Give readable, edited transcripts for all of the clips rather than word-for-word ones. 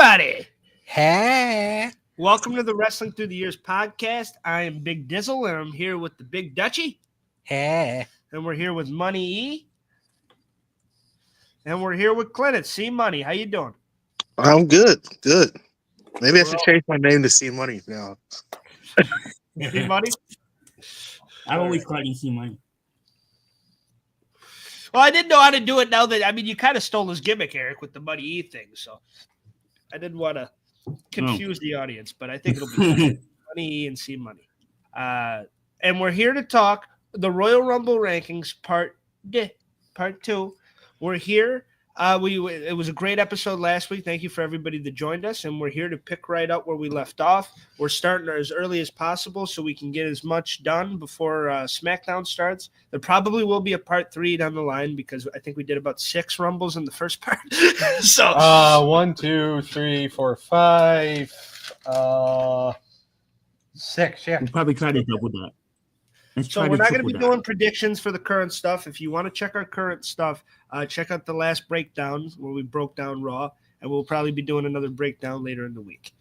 everybody. Hey. Welcome to the Wrestling Through the Years podcast. I am Big Dizzle, and I'm here with the Big Dutchie. Hey. And we're here with Money E. And we're here with Cleneth. C Money. How you doing? I'm good. Good. Maybe I should change my name to C Money now. C Money? I've always called you C Money. Well, I didn't know how to do it now that, you kind of stole his gimmick, Eric, with the Money E thing. So I didn't want to confuse the audience, but I think it'll be fun. Money E and C Money. And we're here to talk the Royal Rumble rankings part 2. We're here. It was a great episode last week. Thank you for everybody that joined us, and we're here to pick right up where we left off. We're starting as early as possible so we can get as much done before SmackDown starts. There probably will be a part 3 down the line because I think we did about 6 Rumbles in the first part. So 1, 2, 3, 4, 5, 6. Yeah, we'll probably try to double that. So we're not going to be doing predictions for the current stuff. If you want to check our current stuff, check out the last breakdown where we broke down Raw, and we'll probably be doing another breakdown later in the week.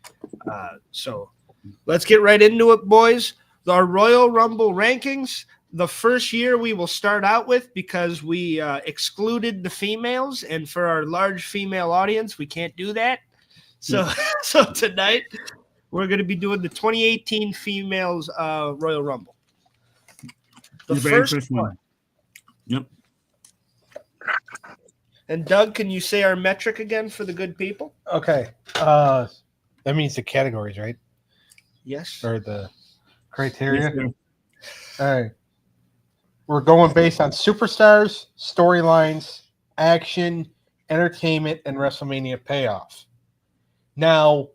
So let's get right into it, boys. Our Royal Rumble rankings. The first year we will start out with, because we excluded the females, and for our large female audience, we can't do that. So, so tonight we're going to be doing the 2018 females Royal Rumble. The first one. Yep. And Doug, can you say our metric again for the good people? Okay. That means the categories, right? Yes. Or the criteria? Yes, all right. We're going based on superstars, storylines, action, entertainment, and WrestleMania payoff. Now,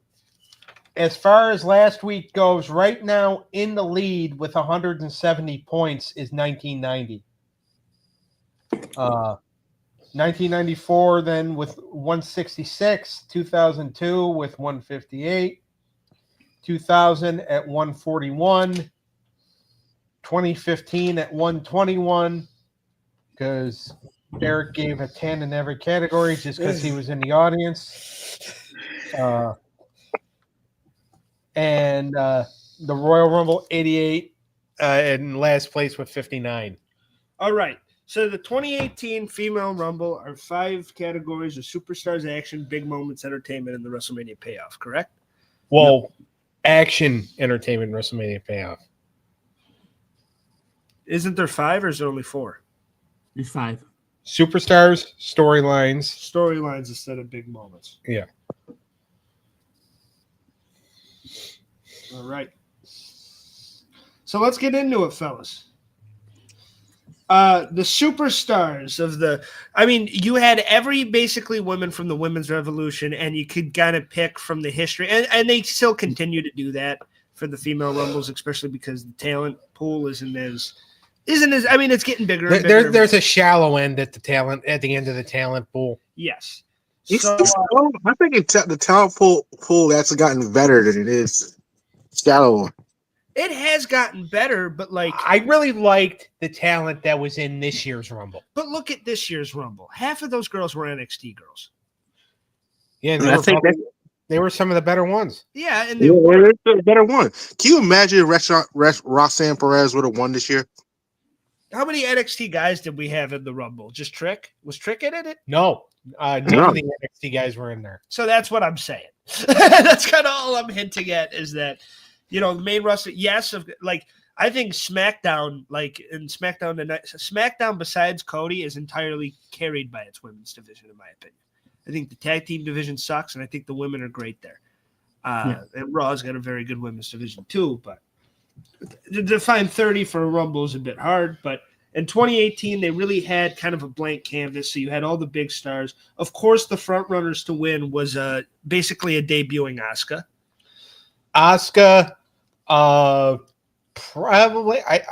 as far as last week goes, right now in the lead with 170 points is 1990. 1994 then with 166, 2002 with 158, 2000 at 141, 2015 at 121, because Derek gave a 10 in every category just because he was in the audience. And the Royal Rumble 88 in last place with 59. All right. So the 2018 Female Rumble are 5 categories of superstars, action, big moments, entertainment, and the WrestleMania payoff, correct? Well, action, entertainment, WrestleMania payoff. Isn't there 5 or is there only 4? It's 5. Superstars, storylines. Storylines instead of big moments. Yeah. All right. So let's get into it, fellas. The superstars of you had every basically women from the women's revolution, and you could kind of pick from the history, and they still continue to do that for the female rumbles, especially because the talent pool isn't as it's getting bigger. And bigger. There's a shallow end at the end of the talent pool. Yes. So I think the talent pool that's gotten better than it is shallow. It has gotten better, but I really liked the talent that was in this year's Rumble. But look at this year's Rumble. Half of those girls were NXT girls. Yeah, they were some of the better ones. Yeah, and they were the better one. Can you imagine if Roxanne Perez would have won this year? How many NXT guys did we have in the Rumble? Just Trick? Was Trick in it? No. None of the NXT guys were in there. So that's what I'm saying. That's kind of all I'm hinting at, is that, the main roster, yes, I think SmackDown, SmackDown besides Cody is entirely carried by its women's division, in my opinion. I think the tag team division sucks, and I think the women are great there. And Raw's got a very good women's division too, but to find 30 for a Rumble is a bit hard. But in 2018, they really had kind of a blank canvas, so you had all the big stars. Of course, the front runners to win was basically a debuting Asuka. Probably I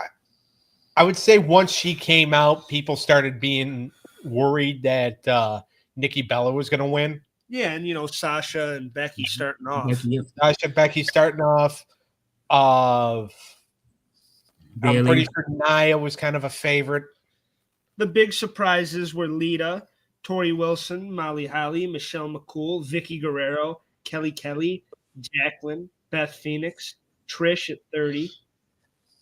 would say once she came out, people started being worried that Nikki Bella was going to win. Yeah, and Sasha and Becky starting off. Becky starting off. I'm pretty sure Nia was kind of a favorite. The big surprises were Lita, Tori Wilson, Molly Holly, Michelle McCool, Vicky Guerrero, Kelly, Jacqueline, Beth Phoenix, Trish at 30.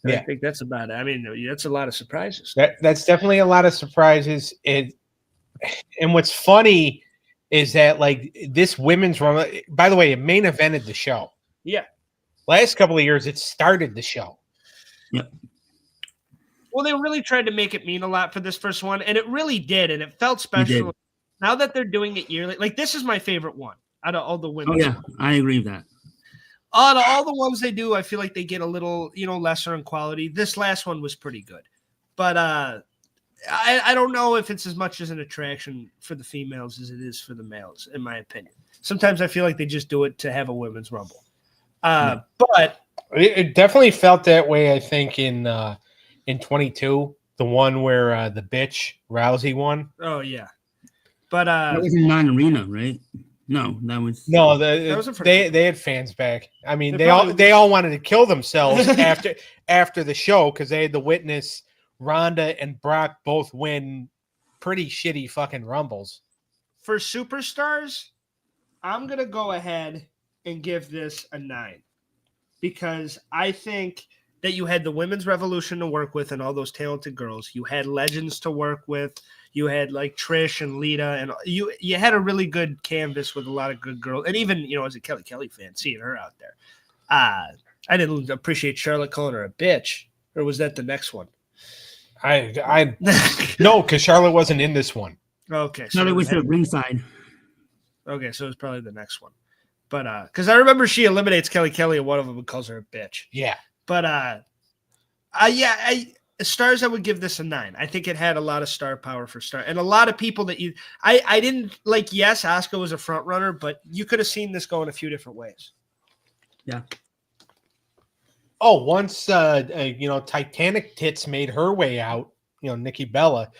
Yeah. I think that's about it. I mean, that's a lot of surprises. That's definitely a lot of surprises. And what's funny is that like this women's run. By the way, it main evented the show. Yeah. Last couple of years, it started the show. Yep. Well, they really tried to make it mean a lot for this first one, and it really did, and it felt special. Now that they're doing it yearly, like this is my favorite one out of all the women. Oh yeah, I agree with that. Out of all the ones they do, I feel like they get a little, lesser in quality. This last one was pretty good, but I don't know if it's as much as an attraction for the females as it is for the males, in my opinion. Sometimes I feel like they just do it to have a women's rumble, but it definitely felt that way. I think in 22, the one where the bitch Rousey won. Oh yeah, but that was in non-arena, right? No, that was they had fans back. I mean, they all wanted to kill themselves after the show because they had to witness Ronda and Brock both win pretty shitty fucking rumbles. For superstars, I'm gonna go ahead and give this a 9 because I think that you had the women's revolution to work with and all those talented girls. You had legends to work with. You had like Trish and Lita, and you had a really good canvas with a lot of good girls. And even, as a Kelly fan, seeing her out there. I didn't appreciate Charlotte calling her a bitch. Or was that the next one? I no, because Charlotte wasn't in this one. Okay. So Charlotte was at ringside. Okay, so it was probably the next one. But because I remember she eliminates Kelly and one of them and calls her a bitch. Yeah. But stars, I would give this a 9. I think it had a lot of star power for star, and a lot of people that I didn't like. Yes, Asuka was a front runner, but you could have seen this going a few different ways. Yeah. Oh, once Titanic Tits made her way out, Nikki Bella,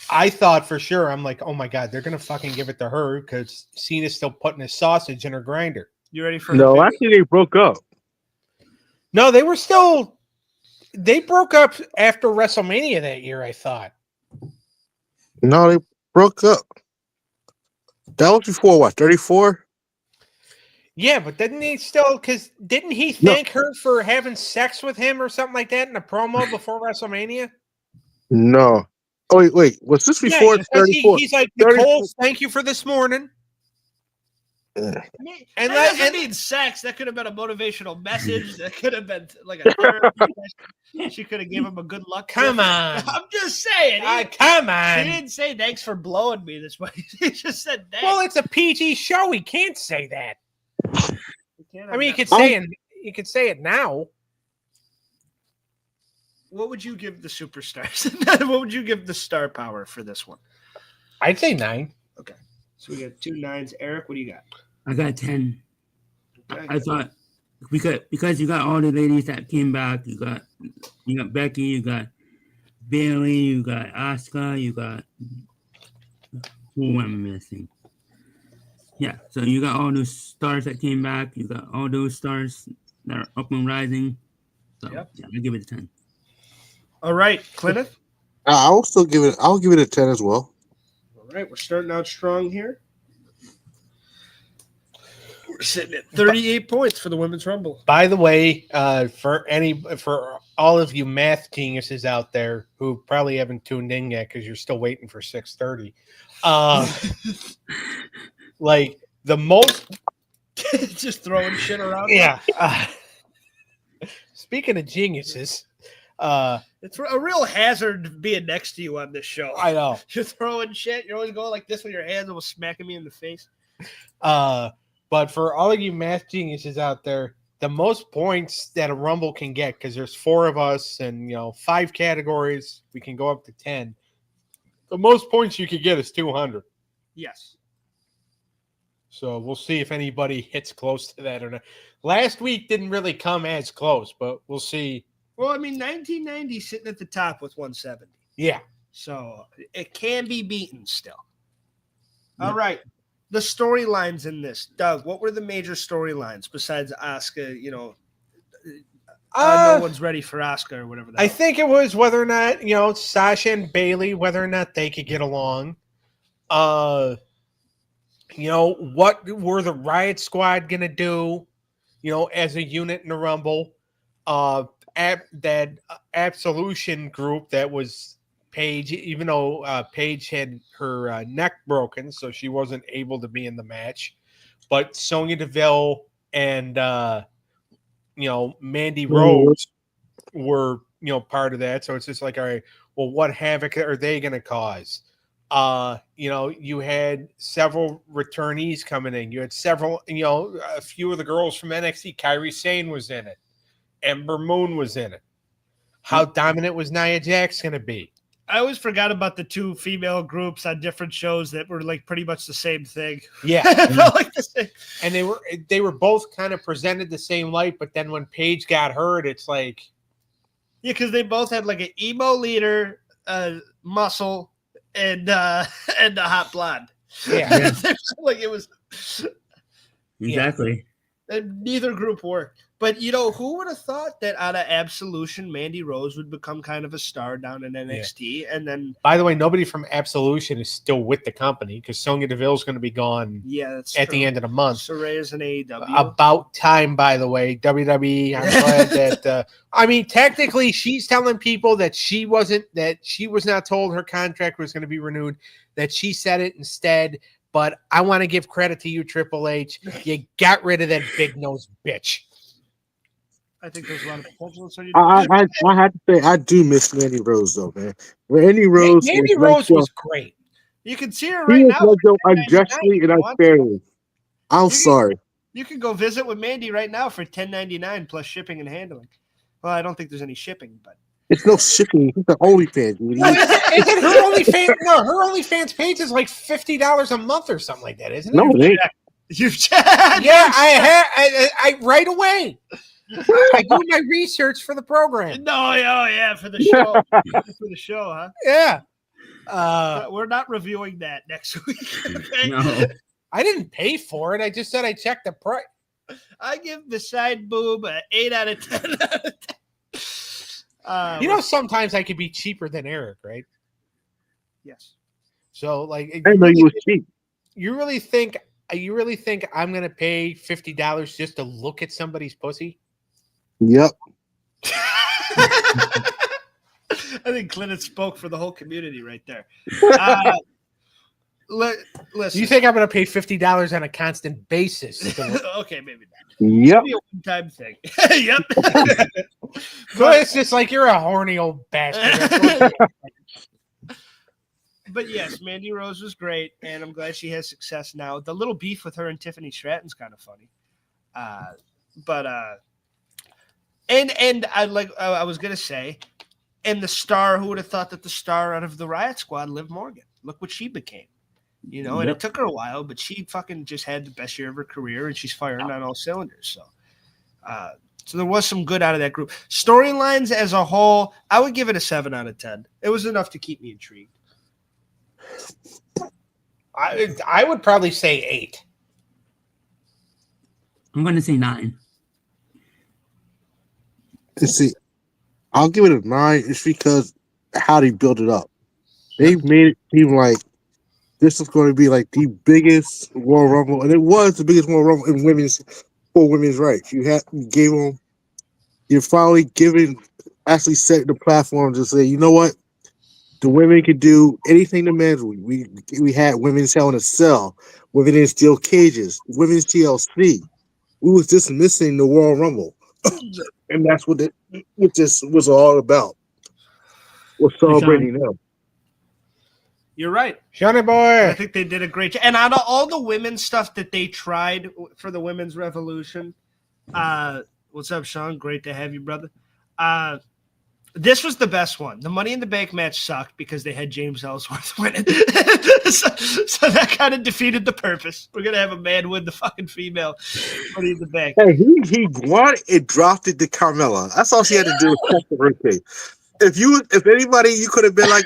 I thought for sure, I'm like, oh my god, they're gonna fucking give it to her because Cena's still putting his sausage in her grinder. You ready for? No, actually, they broke up. No, they were still. They broke up after WrestleMania that year, I thought. No, they broke up. That was before what, 34? Yeah, but didn't he thank her for having sex with him or something like that in a promo before WrestleMania? No. Oh, wait. Was this before 34? He's like, Nicole, thank you for this morning. And that doesn't mean sex. That could have been a motivational message. That could have been like a term. She could have given him a good luck. Come on. I'm just saying. Come on. He didn't say thanks for blowing me this way. He just said thanks. Well, it's a PG show. He can't say that. I mean, you could say it now. What would you give the superstars? What would you give the star power for this one? I'd say 9. Okay. So we got 2 9s. Eric, what do you got? I got 10. Okay. I thought because you got all the ladies that came back. You got Becky, you got Bailey, you got Asuka, you got who am I missing? Yeah, so you got all those stars that came back. You got all those stars that are up and rising. So yeah, I'll give it a 10. All right, Cleneth? I'll give it a 10 as well. All right, we're starting out strong here. We're sitting at 38 points for the Women's Rumble. By the way, for all of you math geniuses out there who probably haven't tuned in yet because you're still waiting for 6:30, like the most, just throwing shit around. Yeah. Speaking of geniuses, it's a real hazard being next to you on this show. I know. You're throwing shit. You're always going like this with your hands, almost smacking me in the face. But for all of you math geniuses out there, the most points that a Rumble can get, because there's 4 of us and 5 categories, we can go up to 10. The most points you could get is 200. Yes. So we'll see if anybody hits close to that or not. Last week didn't really come as close, but we'll see. Well, I mean, 1990 sitting at the top with 170. Yeah. So it can be beaten still. All right. The storylines in this. Doug, what were the major storylines besides Asuka? No one's ready for Asuka or whatever. I think it was whether or not, Sasha and Bailey, whether or not they could get along. what were the Riot Squad going to do, as a unit in the Rumble? That Absolution group that was Paige, even though Paige had her neck broken, so she wasn't able to be in the match. But Sonya Deville and, Mandy Rose were, part of that. So it's just like, all right, well, what havoc are they going to cause? You had several returnees coming in. You had several, a few of the girls from NXT. Kairi Sane was in it. Ember Moon was in it. How dominant was Nia Jax going to be? I always forgot about the two female groups on different shows that were like pretty much the same thing. Yeah. It felt like the same. And they were both kind of presented the same light, but then when Paige got hurt, it's like, yeah, because they both had like an emo leader, muscle, and a hot blonde. Yeah. Like it was Exactly. and neither group worked. But who would have thought that out of Absolution, Mandy Rose would become kind of a star down in NXT, and then by the way, nobody from Absolution is still with the company because Sonya Deville's going to be gone. that's at true. the end of the month. Soraya's an AEW. About time, by the way. WWE. I'm glad that. Technically, she's telling people that she was not told her contract was going to be renewed. That she said it instead. But I want to give credit to you, Triple H. You got rid of that big nose bitch. I think there's a lot of potential. So I have to say I do miss Mandy Rose though, man. Mandy Rose was great. You can see her right now. Unjustly and unfairly. I'm sorry. You can go visit with Mandy right now for $10.99 plus shipping and handling. Well, I don't think there's any shipping, but it's no shipping. It's the OnlyFans. Is it her OnlyFans? No, her OnlyFans page is like $50 a month or something like that, isn't it? No, it ain't. You've checked. Yeah, I right away. I do my research for the program. No, yeah, for the show. For the show, huh? Yeah. We're not reviewing that next week. Okay? No. I didn't pay for it. I just said I checked the price. I give the side boob an 8 out of 10. Sometimes I could be cheaper than Eric, right? Yes. I So, know you was cheap. You really think I'm gonna pay $50 just to look at somebody's pussy? Yep. I think Cleneth spoke for the whole community right there. Listen. You think I'm gonna pay $50 on a constant basis? Okay, maybe not. Yep. Maybe a one-time thing. Yep. So it's just like you're a horny old bastard. But yes, Mandy Rose was great, and I'm glad she has success now. The little beef with her and Tiffany Stratton's kind of funny. And I was gonna say, and the star, who would have thought that the star out of the Riot Squad, Liv Morgan? Look what she became. And it took her a while, but she fucking just had the best year of her career, and she's firing on all cylinders. So there was some good out of that group. Storylines as a whole, I would give it a 7 out of 10. It was enough to keep me intrigued. I would probably say 8. I'm going to say 9. See, I'll give it a 9. It's because how they built it up. They made it seem like this was going to be like the biggest Royal Rumble, and it was the biggest Royal Rumble in women's rights. You gave them, you're finally actually set the platform to say, you know what, the women could do anything the men. We had women's Hell in a Cell, women in steel cages, women's TLC. We was just missing the Royal Rumble, and that's what this was all about. We're celebrating them. You're right. Johnny boy. I think they did a great job. And out of all the women's stuff that they tried for the Women's Revolution, what's up, Sean? Great to have you, brother. This was the best one. The Money in the Bank match sucked because they had James Ellsworth winning. so that kind of defeated the purpose. We're going to have a man win the fucking female Money in the Bank. Hey, he won and dropped it to Carmella. That's all she had to do was the birthday. If anybody, you could have been like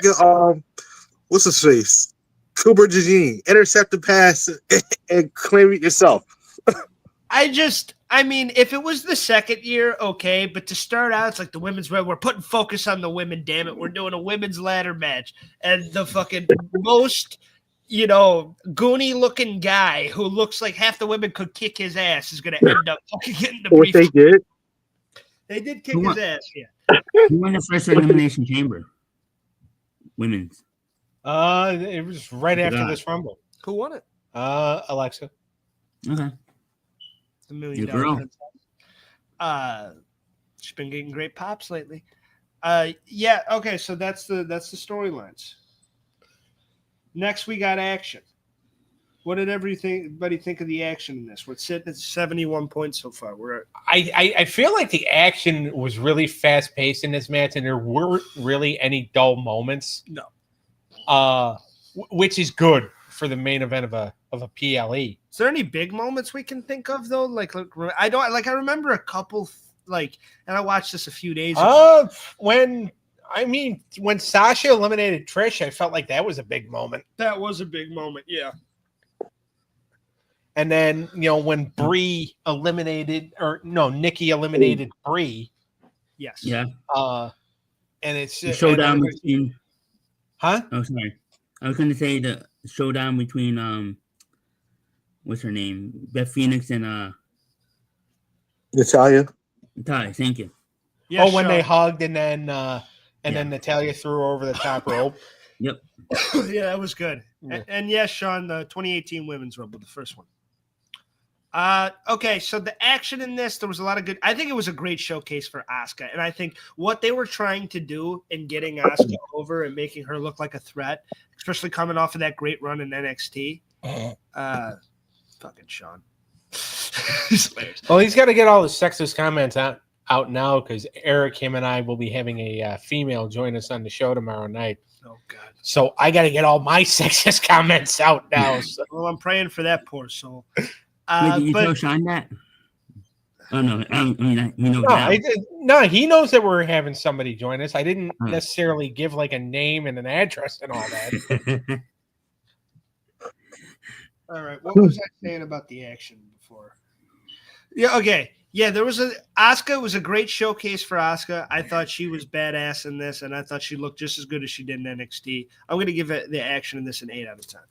what's his face? Cooper Jean, intercept the pass and claim it yourself. I mean, if it was the second year, okay, but to start out, it's like the women's red. We're putting focus on the women, damn it. We're doing a women's ladder match. And the fucking most goony looking guy who looks like half the women could kick his ass is going to end up fucking getting the What brief. they did? They did kick his ass, yeah. Who won the first elimination chamber? Women's. It was right after forgot. this Rumble. Who won it? Alexa. Okay. The $1 million Your girl. princess. She's been getting great pops lately. Yeah. Okay. So that's the storylines. Next, we got action. What did everybody think of the action in this? We're sitting at 71 points so far. I feel like the action was really fast paced in this match, and there weren't really any dull moments. No. Which is good for the main event of a PLE. Is there any big moments we can think of though? Like I remember a couple. And I watched this a few days ago. When Sasha eliminated Trish, I felt like that was a big moment. That was a big moment, yeah. And then, when Nikki eliminated Brie. Yes. Yeah. And it's the showdown and between. Huh? Oh, sorry. I was going to say the showdown between what's her name, Beth Phoenix and Natalia. Natalia. Thank you. Yeah, when they hugged and then Natalia threw her over the top rope. Yep. Yeah, that was good. Yeah. And yes, Sean, the 2018 Women's Rumble, the first one. Okay, so the action in this, there was a lot of good. I think it was a great showcase for Asuka, and I think what they were trying to do in getting Asuka over and making her look like a threat, especially coming off of that great run in NXT. Fucking Sean. He's hilarious. Well, he's got to get all the sexist comments out now because Eric, him, and I will be having a female join us on the show tomorrow night. Oh God! So I got to get all my sexist comments out now. So. Well, I'm praying for that poor soul. Wait, did you tell Sean that? Oh no! No, he knows that we're having somebody join us. I didn't necessarily give like a name and an address and all that. All right, what was I saying about the action before? Yeah, okay. Yeah, Asuka was a great showcase for Asuka. I thought she was badass in this, and I thought she looked just as good as she did in NXT. I'm going to give the action in this an 8 out of 10.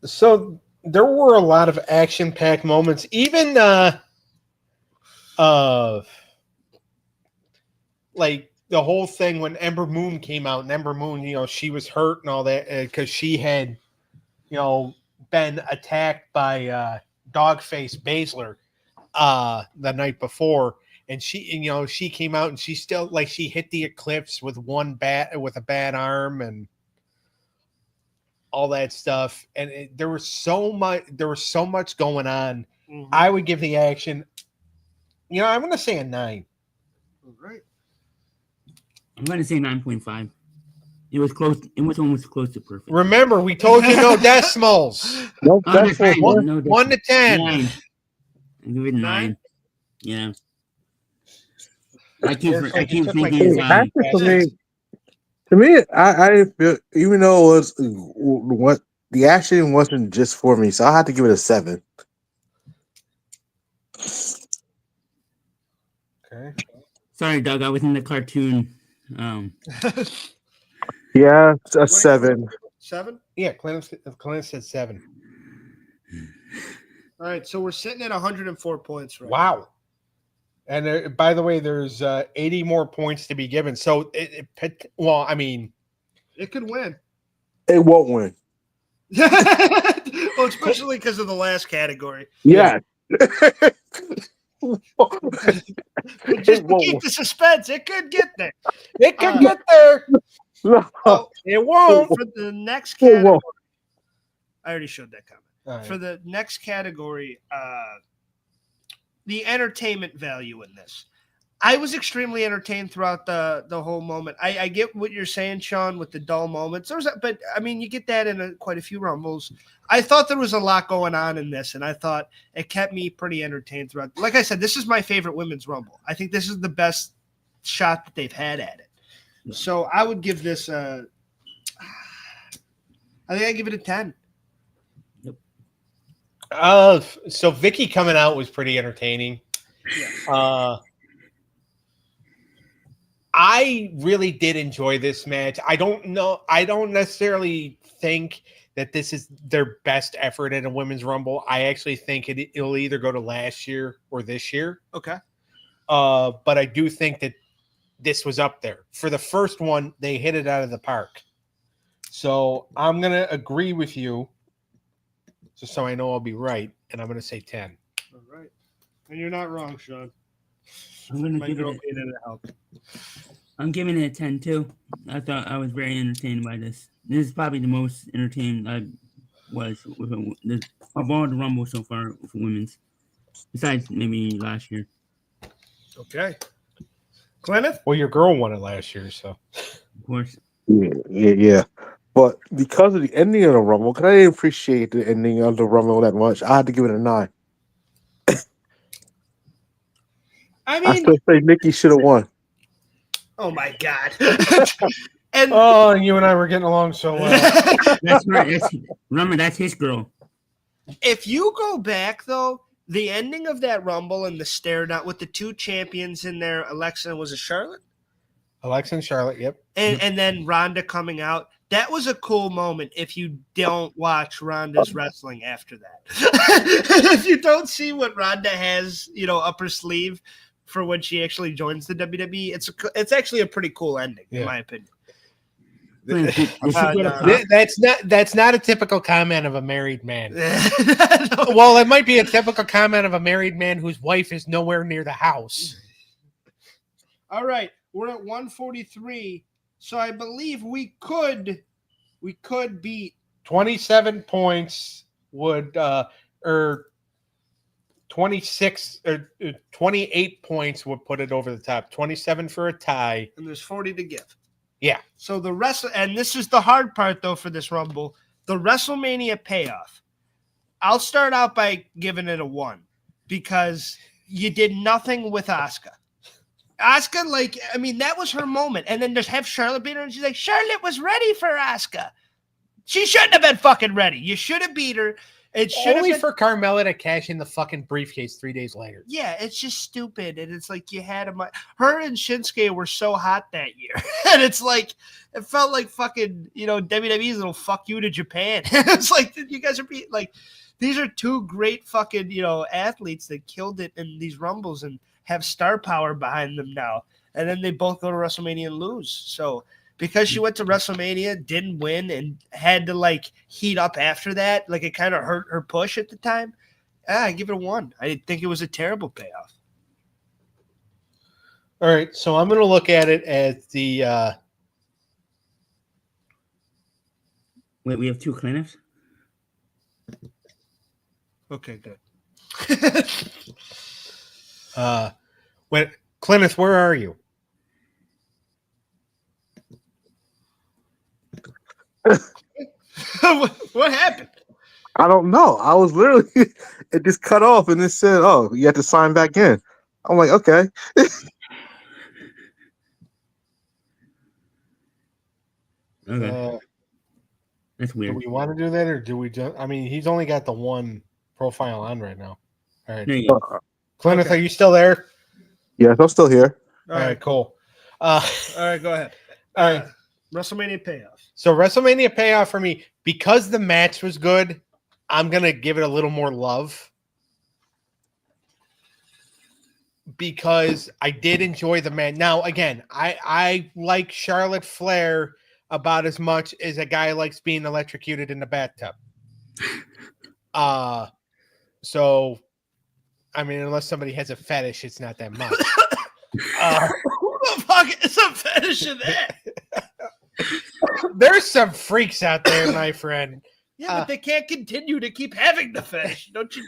So there were a lot of action-packed moments. Even like the whole thing when Ember Moon came out, and Ember Moon, she was hurt and all that because she had, been attacked by Dogface Baszler the night before, and she came out and she still she hit the Eclipse with a bad arm and all that stuff, and there was so much going on. Mm-hmm. I would give the action, I'm going to say a 9. All right. I'm going to say 9.5. It was close. It was almost close to perfect. Remember, we told you no decimals. No decimals. decimals. 1 to 10. 9. I'll give it 9. Yeah. I keep thinking. To me, I feel, even though it was what the action wasn't just for me, so I had to give it a 7. Okay. Sorry, Doug. I was in the cartoon. Yeah, a 7. 7? Yeah, Cleneth said 7. All right, so we're sitting at 104 points right Wow. And by the way, there's 80 more points to be given. So, it could win. It won't win. Well, especially because of the last category. Yeah. Just to keep the suspense, it could get there. It could get there. No. It won't. For the next category, I already showed that comment. Right. For the next category, the entertainment value in this. I was extremely entertained throughout the whole moment. I get what you're saying, Sean, with the dull moments. But you get that in quite a few Rumbles. I thought there was a lot going on in this, and I thought it kept me pretty entertained throughout. Like I said, this is my favorite Women's Rumble. I think this is the best shot that they've had at it. So I would give this I think I give it a 10. So Vicky coming out was pretty entertaining. Yeah. I really did enjoy this match. I don't necessarily think that this is their best effort in a women's rumble. I actually think it'll either go to last year or this year. Okay. But I do think that this was up there. For the first one, they hit it out of the park. So I'm going to agree with you, just so I know I'll be right, and I'm going to say 10. All right. And you're not wrong, Sean. I'm gonna give it. I'm giving it a 10 too. I thought I was very entertained by this. This is probably the most entertained I was with of all the Rumble so far for women's, besides maybe last year. Okay. Cleneth? Well, your girl won it last year, so. Of course. Yeah. But because of the ending of the Rumble, because I didn't appreciate the ending of the Rumble that much, I had to give it a 9. I I mean, still say Nikki should have won. oh my God. And oh, you and I were getting along so well. That's right. Remember, that's his girl. if you go back, though, the ending of that Rumble and the stare down with the two champions in there, Alexa, was it Charlotte? Alexa and Charlotte, yep. And then Ronda coming out. That was a cool moment if you don't watch Ronda's wrestling after that. If you don't see what Ronda has, up her sleeve for when she actually joins the WWE, it's actually a pretty cool ending, in my opinion. That's not a typical comment of a married man. Well, it might be a typical comment of a married man whose wife is nowhere near the house. All right, we're at 143, so I believe we could beat 27 points would or 26 or 28 points would put it over the top. 27 for a tie, and there's 40 to give. Yeah. So the rest, and this is the hard part though for this Rumble, the WrestleMania payoff. I'll start out by giving it a 1 because you did nothing with Asuka. Asuka, that was her moment. And then just have Charlotte beat her, and she's like, Charlotte was ready for Asuka. She shouldn't have been fucking ready. You should have beat her. It should only have been... for Carmella to cash in the fucking briefcase 3 days later. Yeah, it's just stupid. And it's like you had her and Shinsuke were so hot that year. And it's like, it felt like fucking, WWE's little fuck you to Japan. It's like, you guys are these are two great fucking, athletes that killed it in these Rumbles and have star power behind them now. And then they both go to WrestleMania and lose. So because she went to WrestleMania, didn't win, and had to heat up after that, it kind of hurt her push at the time. I give it a 1. I didn't think it was a terrible payoff. All right, so I'm going to look at it as the. Wait, we have 2 Cleneths? Okay, good. Cleneth, where are you? What happened? I don't know. I was literally, it just cut off and it said, oh, you have to sign back in. I'm like, okay. Okay. That's weird. Do we want to do that or do we just, he's only got the one profile on right now. All right. There you go. Cleneth, Okay. Are you still there? Yes, I'm still here. All right, cool. All right, go ahead. All right. WrestleMania payoff. So WrestleMania payoff for me, because the match was good, I'm going to give it a little more love. Because I did enjoy the match. Now, again, I like Charlotte Flair about as much as a guy likes being electrocuted in the bathtub. So, unless somebody has a fetish, it's not that much. Who the fuck is a fetish of that? There's some freaks out there, my friend. Yeah, but they can't continue to keep having the fetish, don't you?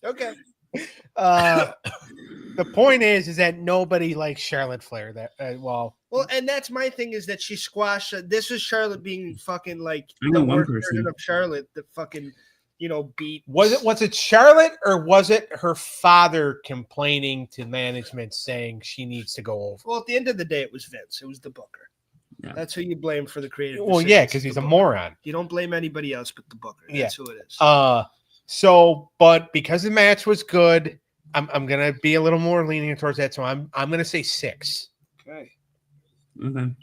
Okay. The point is that nobody likes Charlotte Flair. Well, and that's my thing is that she squashed. This is Charlotte being fucking the know one worst person. version of Charlotte that fucking beat. Was it Charlotte or was it her father complaining to management saying she needs to go over? Well, at the end of the day, it was Vince. It was the booker. Yeah. That's who you blame for the creative. Well, yeah, because he's a moron. You don't blame anybody else but the booker. That's who it is. But because the match was good, I'm gonna be a little more lenient towards that. So I'm gonna say 6. Okay. Okay.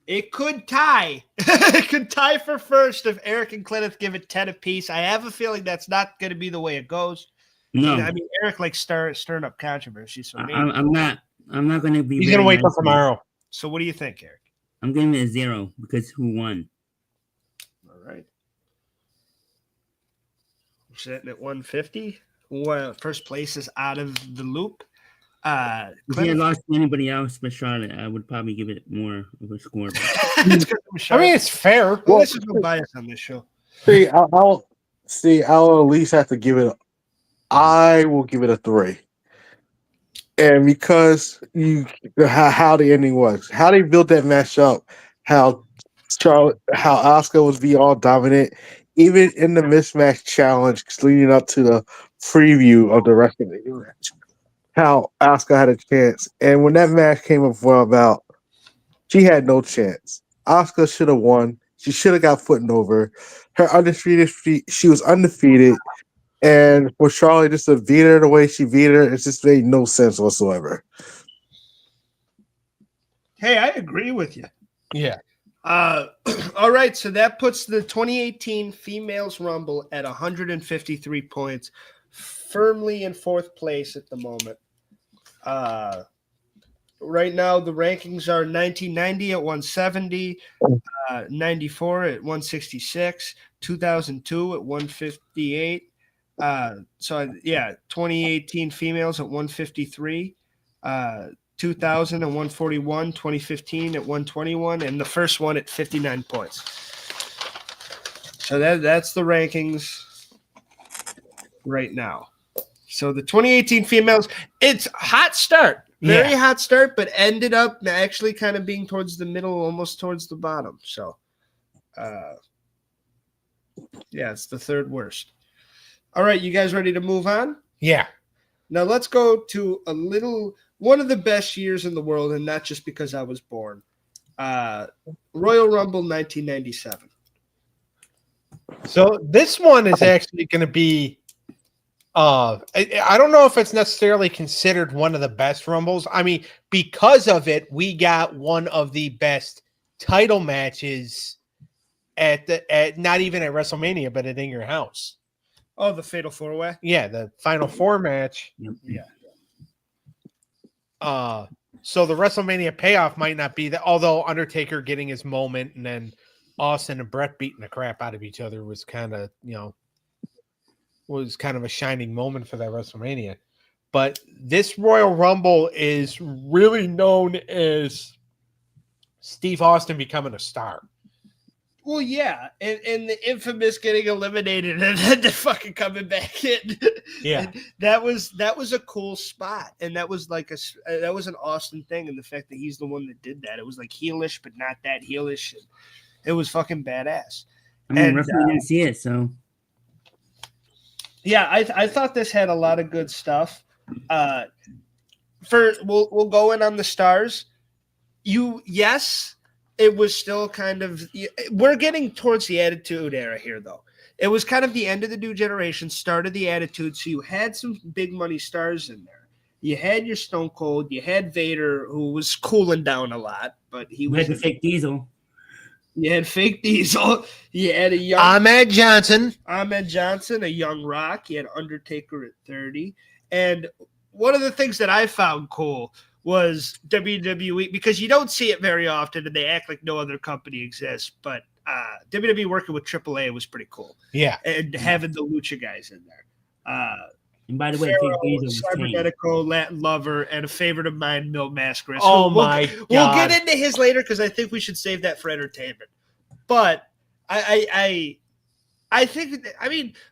It could tie. It could tie for first if Eric and Cleneth give it 10 apiece. I have a feeling that's not going to be the way it goes. No, I mean, Eric likes stirring up controversy. So I'm not going to be. He's gonna wait till tomorrow. So what do you think, Eric? I'm giving it a 0 because who won? All right. We're sitting at 150. Well, first place is out of the loop. If he had lost to anybody else but Charlotte, I would probably give it more of a score. I mean, it's fair. Well, this is no bias on this show. I'll at least have to give it. I will give it a 3. And because how the ending was, how they built that match up, how Asuka was be all dominant, even in the mismatch challenge leading up to the preview of the rest of the match, how Asuka had a chance. And when that match came up for about, she had no chance. Asuka should have won. She should have got footing over. Her undefeated, she was undefeated. And for Charlotte just to beat her the way she beat her, it just made no sense whatsoever. Hey, I agree with you. Yeah. All right, so that puts the 2018 Females Rumble at 153 points, firmly in 4th place at the moment. Right now, the rankings are 1990 at 170, 94 at 166, 2002 at 158. 2018 females at 153, 2000 at 141, 2015 at 121, and the first one at 59 points. So that's the rankings right now. So the 2018 females, it's hot start. Very hot start, but ended up actually kind of being towards the middle, almost towards the bottom. So, it's the 3rd worst. All right, you guys ready to move on? Yeah. Now let's go to one of the best years in the world, and not just because I was born. Royal Rumble 1997. So this one is actually going to be I don't know if it's necessarily considered one of the best Rumbles. I mean, because of it, we got one of the best title matches at not even at WrestleMania, but at In Your House. Oh, the Fatal 4-Way? Yeah, the Final 4 match. Yeah. So the WrestleMania payoff might not be that, although Undertaker getting his moment and then Austin and Brett beating the crap out of each other was kind of, was kind of a shining moment for that WrestleMania. But this Royal Rumble is really known as Steve Austin becoming a star. Well, yeah, and the infamous getting eliminated and then the fucking coming back in. Yeah, and that was a cool spot, and that was like that was an Austin thing, and the fact that he's the one that did that, it was like heelish, but not that heelish. And it was fucking badass. I mean, roughly didn't see it, so. Yeah, I thought this had a lot of good stuff. We'll go in on the stars. It was still kind of – we're getting towards the Attitude Era here, though. It was kind of the end of the new generation, start of the Attitude, so you had some big money stars in there. You had your Stone Cold. You had Vader, who was cooling down a lot, but he was – You had the fake Diesel. You had fake Diesel. You had a young – Ahmed Johnson, a young Rock. You had Undertaker at 30. And one of the things that I found cool – was WWE, because you don't see it very often and they act like no other company exists, but WWE working with AAA was pretty cool. Yeah. And having the Lucha guys in there. And by the way, Cybernetico, Latin Lover, and a favorite of mine, Mil Mascaras. Oh, my God. We'll get into his later because I think we should save that for entertainment. But I think,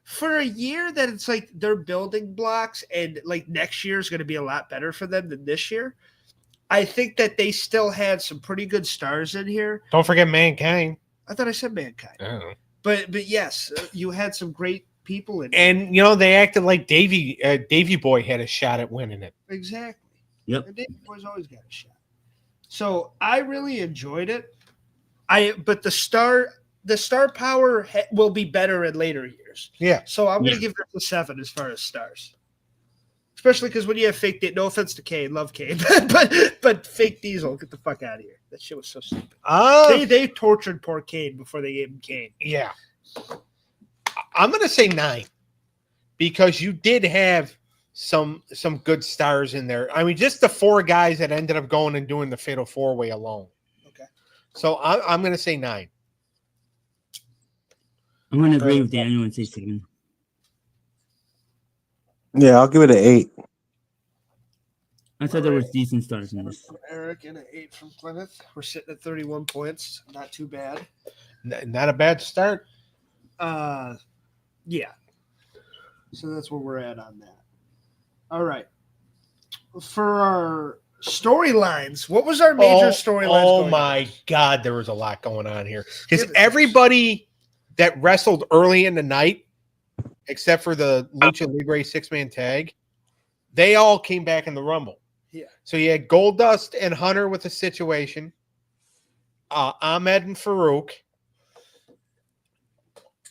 for a year that it's like they're building blocks and like next year is going to be a lot better for them than this year. I think that they still had some pretty good stars in here. Don't forget Mankind. I thought I said Mankind. Oh. But yes, you had some great people in and here. They acted like Davey Boy had a shot at winning it. Exactly. Yep. And Davey Boy's always got a shot. So I really enjoyed it. But the star power will be better in later years. Yeah. So I'm going to give this a 7 as far as stars. Especially because when you have fake, no offense to Kane, love Kane, but fake Diesel, get the fuck out of here. That shit was so stupid. They tortured poor Kane before they gave him Kane. Yeah, I'm gonna say 9 because you did have some good stars in there. I mean, just the 4 guys that ended up going and doing the Fatal 4-Way alone. Okay, so I'm gonna say 9. I'm gonna agree with Daniel and say 7. Yeah, I'll give it an 8. I thought there was decent stars in this. Eric and an 8 from Cleneth. We're sitting at 31 points. Not too bad. Not a bad start. Yeah. So that's where we're at on that. All right. For our storylines, what was our major storylines? Oh my God, there was a lot going on here because everybody that wrestled early in the night, except for the Lucha Libre 6-man tag, they all came back in the Rumble. Yeah. So you had Goldust and Hunter with the situation, Ahmed and Farouk.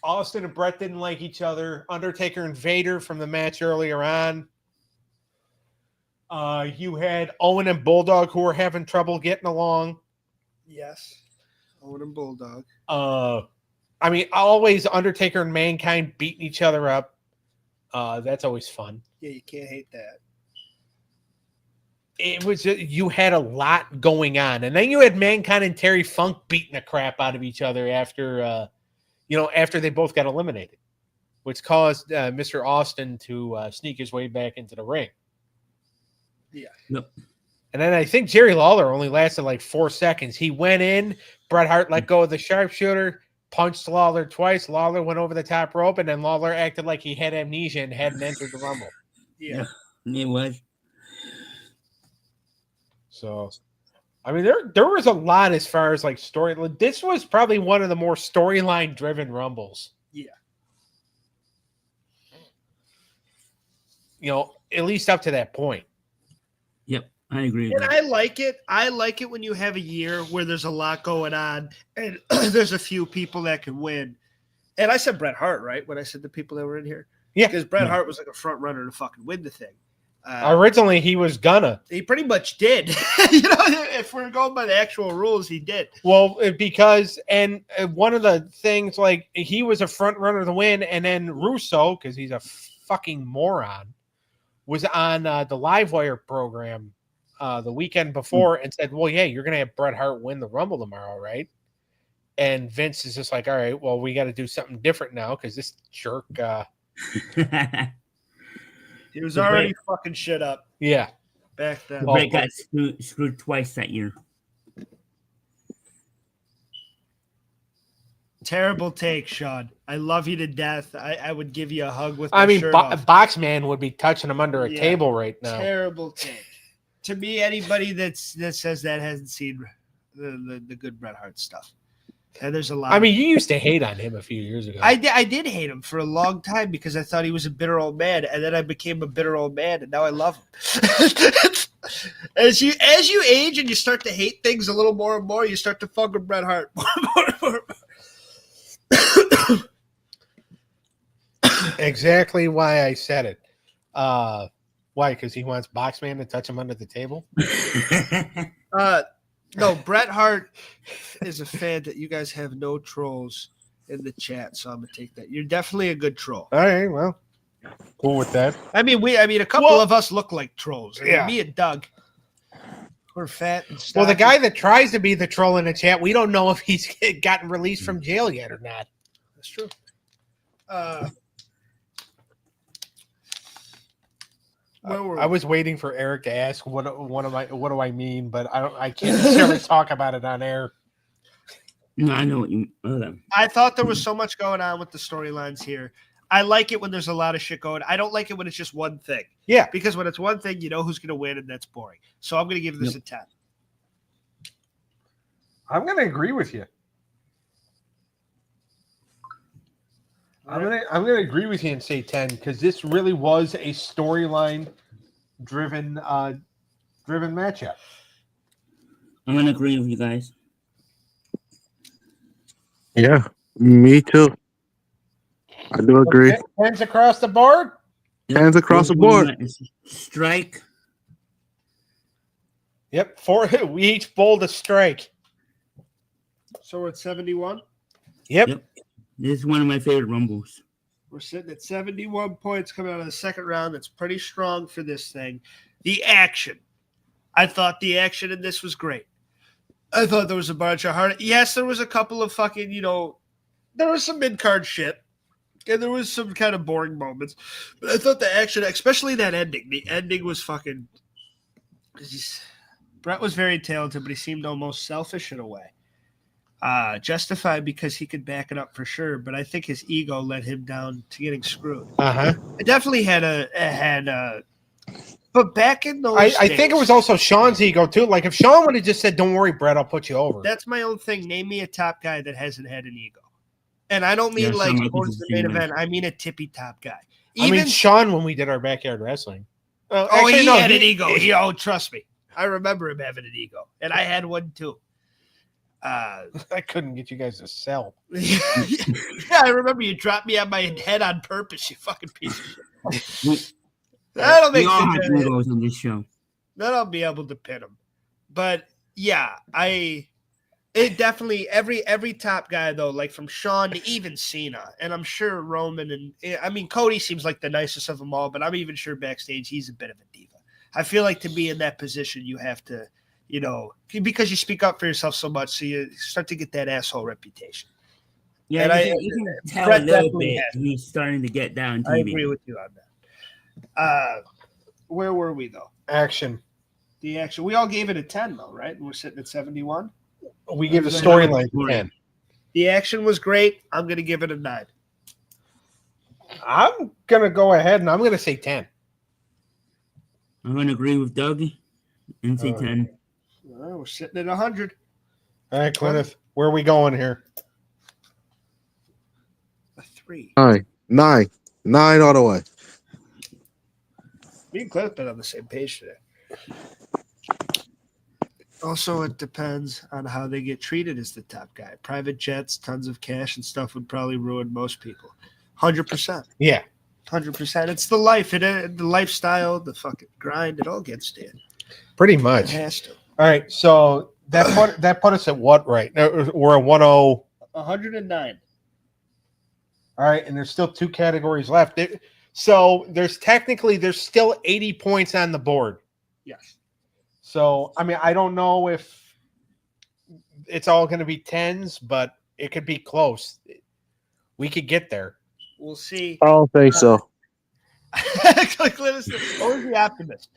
Austin and Brett didn't like each other. Undertaker and Vader from the match earlier on. You had Owen and Bulldog who were having trouble getting along. Yes. Owen and Bulldog. I mean, always Undertaker and Mankind beating each other up. That's always fun. Yeah, you can't hate that. It was you had a lot going on, and then you had Mankind and Terry Funk beating the crap out of each other after they both got eliminated, which caused Mr. Austin to sneak his way back into the ring. Yeah. Yep. And then I think Jerry Lawler only lasted like 4 seconds. He went in, Bret Hart let go of the sharpshooter, punched Lawler twice. Lawler went over the top rope, and then Lawler acted like he had amnesia and hadn't entered the Rumble. Yeah. It was. So, I mean, there was a lot as far as like story. This was probably one of the more storyline driven Rumbles. Yeah. You know, at least up to that point. Yep, I agree. And I like it. I like it when you have a year where there's a lot going on and there's a few people that can win. And I said Bret Hart, right? When I said the people that were in here. Yeah. Because Bret Hart was like a front runner to fucking win the thing. Originally, he was gonna. He pretty much did. If we're going by the actual rules, he did. Well, because and one of the things, like, he was a front runner to win, and then Russo, because he's a fucking moron, was on the Livewire program the weekend before and said, well, yeah, you're going to have Bret Hart win the Rumble tomorrow, right? And Vince is just like, all right, well, we got to do something different now because this jerk... he was already fucking shit up. Yeah. Back then. Bret got screwed twice that year. Terrible take, Sean. I love you to death. I would give you a hug with my shirt off. Boxman would be touching him under a table right now. Terrible take. To me, anybody that says that hasn't seen the good Bret Hart stuff. And there's a lot. I mean, you used to hate on him a few years ago. I did hate him for a long time because I thought he was a bitter old man, and then I became a bitter old man, and now I love him. As you age and you start to hate things a little more and more, you start to fuck with Bret Hart more. Exactly why I said it. Why? Because he wants Boxman to touch him under the table? No, Bret Hart is a fan that you guys have no trolls in the chat, so I'm gonna take that. You're definitely a good troll. All right, well, cool with that. I mean, a couple of us look like trolls. Me and Doug, we're fat and stuff. Well, the guy that tries to be the troll in the chat, we don't know if he's gotten released from jail yet or not. That's true. I was waiting for Eric to ask what do I mean, but I can't necessarily talk about it on air. No, I know what you mean. I thought there was so much going on with the storylines here. I like it when there's a lot of shit going. I don't like it when it's just one thing. Yeah. Because when it's one thing, you know who's going to win, and that's boring. So I'm going to give this a 10. I'm going to agree with you. I'm gonna agree with you and say 10 because this really was a storyline driven matchup. I'm gonna agree with you guys. Yeah, me too. I do agree. Okay, 10s across the board. Hands across the board. Strike. Yep, we each bowled a strike. So we're at 71. Yep. This is one of my favorite rumbles. We're sitting at 71 points coming out of the second round. That's pretty strong for this thing. The action. I thought the action in this was great. I thought there was a bunch of hard. Yes, there was a couple of fucking, there was some mid-card shit. And there was some kind of boring moments. But I thought the action, especially that ending, the ending was fucking. Brett was very talented, but he seemed almost selfish in a way. Justified because he could back it up for sure, but I think his ego led him down to getting screwed. Uh-huh. It definitely but back in those I days, think it was also Sean's ego too. Like if Sean would have just said, "Don't worry, Brett, I'll put you over." That's my own thing. Name me a top guy that hasn't had an ego. And I don't mean towards the main event. I mean a tippy top guy. Even Sean when we did our backyard wrestling. He had an ego. Trust me. I remember him having an ego. And I had one too. I couldn't get you guys to sell. Yeah, I remember you dropped me on my head on purpose, you fucking piece of shit. That'll make sense. On this show. Then I'll be able to pin him. But yeah, it definitely every top guy though, like from Sean to even Cena, and I'm sure Roman and Cody seems like the nicest of them all, but I'm even sure backstage he's a bit of a diva. I feel like to be in that position, you have to. Because you speak up for yourself so much, so you start to get that asshole reputation. Yeah, and you can tell a little bit he's starting to get down TV. I agree with you on that. Where were we, though? Action. The action. We all gave it a 10, though, right? And we're sitting at 71. We give the storyline a 10. The action was great. I'm going to give it a 9. I'm going to go ahead and I'm going to say 10. I'm going to agree with Doug and say 10. Well, we're sitting at 100. All right, Cleneth, where are we going here? A 3. 9 all the way. Me and Cleneth been on the same page today. Also, it depends on how they get treated as the top guy. Private jets, tons of cash and stuff would probably ruin most people. 100%. Yeah. 100%. It's the life, the lifestyle, the fucking grind. It all gets to you. Pretty much. It has to. All right, so that put us at what, right? We're at 109. All right, and there's still 2 categories left. So there's still 80 points on the board. Yes. So, I don't know if it's all going to be 10s, but it could be close. We could get there. We'll see. I don't think so. Always the optimist.